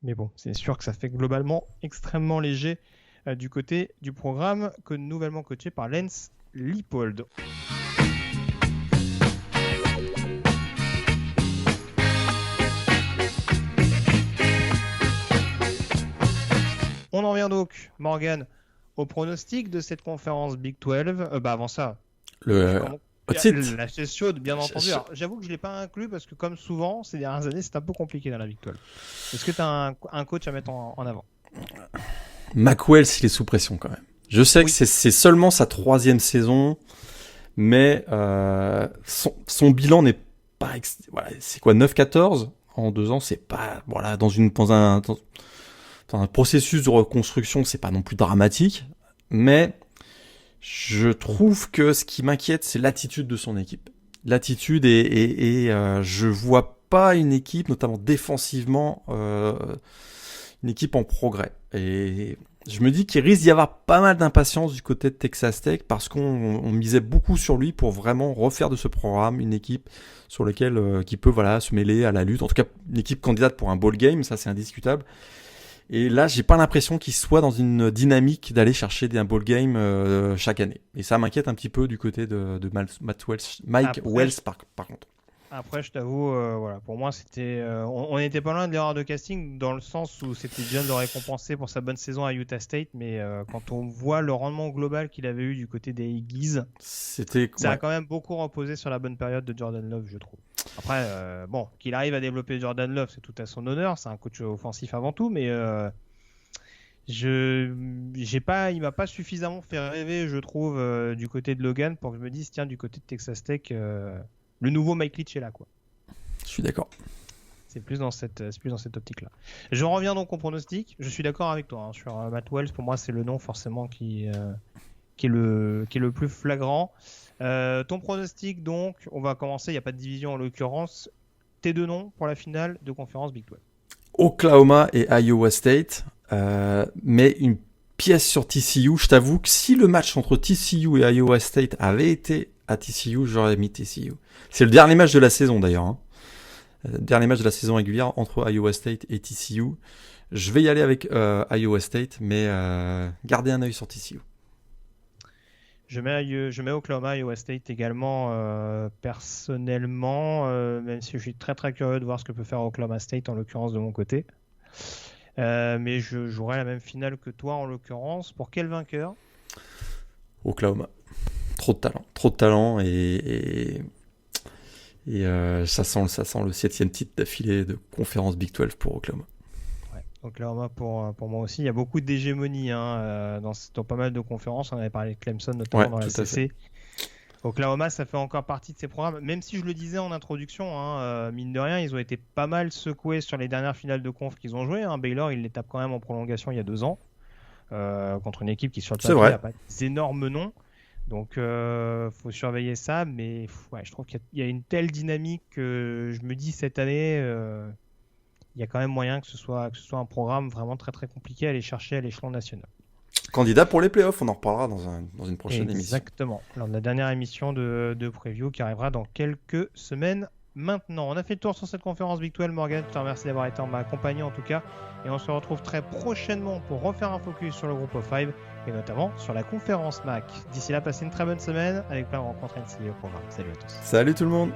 mais bon, c'est sûr que ça fait globalement extrêmement léger du côté du programme nouvellement coaché par Lance Leipold. On en vient donc, Morgan, au pronostic de cette conférence Big 12. Avant ça, la chaise chaude, bien entendu. Alors, j'avoue que je ne l'ai pas inclus parce que, comme souvent, ces dernières années, c'est un peu compliqué dans la Big 12. Est-ce que tu as un coach à mettre en avant? Mac Wells, il est sous pression quand même. Je sais que c'est seulement sa 3e saison, mais son bilan n'est pas... Voilà, c'est quoi, 9-14 en 2 ans? C'est pas... Voilà, dans un processus de reconstruction, c'est pas non plus dramatique, mais je trouve que ce qui m'inquiète, c'est l'attitude de son équipe. L'attitude et je vois pas une équipe, notamment défensivement, une équipe en progrès. Et je me dis qu'il risque d'y avoir pas mal d'impatience du côté de Texas Tech parce qu'on misait beaucoup sur lui pour vraiment refaire de ce programme une équipe sur laquelle qui peut se mêler à la lutte. En tout cas, une équipe candidate pour un bowl game, ça c'est indiscutable. Et là, j'ai pas l'impression qu'il soit dans une dynamique d'aller chercher un bowl game chaque année. Et ça m'inquiète un petit peu du côté de Mike Wells par contre. Après, je t'avoue, pour moi, c'était, on n'était pas loin de l'erreur de casting dans le sens où c'était bien de le récompenser pour sa bonne saison à Utah State, mais quand on voit le rendement global qu'il avait eu du côté des Aggies, ça a quand même beaucoup reposé sur la bonne période de Jordan Love, je trouve. Après, qu'il arrive à développer Jordan Love, c'est tout à son honneur, c'est un coach offensif avant tout, mais il m'a pas suffisamment fait rêver, je trouve, du côté de Logan pour que je me dise, tiens, du côté de Texas Tech, le nouveau Mike Leach est là, quoi. Je suis d'accord. C'est plus dans cette optique-là. Je reviens donc au pronostic. Je suis d'accord avec toi sur Matt Wells. Pour moi, c'est le nom forcément qui est le plus flagrant. Ton pronostic, donc, on va commencer. Il n'y a pas de division en l'occurrence. Tes deux noms pour la finale de conférence Big 12. Oklahoma et Iowa State, mais une pièce sur TCU. Je t'avoue que si le match entre TCU et Iowa State avait été à TCU, j'aurais mis TCU. C'est le dernier match de la saison d'ailleurs. Hein. Dernier match de la saison régulière entre Iowa State et TCU. Je vais y aller avec Iowa State, mais gardez un œil sur TCU. Je mets Oklahoma, Iowa State également personnellement, même si je suis très très curieux de voir ce que peut faire Oklahoma State en l'occurrence de mon côté. Mais je jouerai la même finale que toi en l'occurrence. Pour quel vainqueur ? Oklahoma. Trop de talent et ça sent le 7e titre d'affilée de conférence Big 12 pour Oklahoma. Ouais, Oklahoma pour moi aussi. Il y a beaucoup d'hégémonie dans pas mal de conférences. On avait parlé de Clemson notamment dans la CC. Oklahoma, ça fait encore partie de ces programmes. Même si je le disais en introduction, mine de rien, ils ont été pas mal secoués sur les dernières finales de conf qu'ils ont jouées. Baylor, il les tape quand même en prolongation il y a 2 ans contre une équipe qui sur le papier n'a pas d'énormes noms. Donc, faut surveiller ça, mais je trouve qu'il y a une telle dynamique que je me dis cette année, il y a quand même moyen que ce soit un programme vraiment très très compliqué à aller chercher à l'échelon national. Candidat pour les playoffs, on en reparlera dans une prochaine émission. Exactement. Lors de la dernière émission de preview qui arrivera dans quelques semaines maintenant. On a fait le tour sur cette conférence Big 12. Morgan, je te remercie d'avoir été en ma compagnie en tout cas. Et on se retrouve très prochainement pour refaire un focus sur le groupe of 5 et notamment sur la conférence MAC. D'ici là, passez une très bonne semaine avec plein de rencontres NCAA au programme. Salut à tous. Salut tout le monde.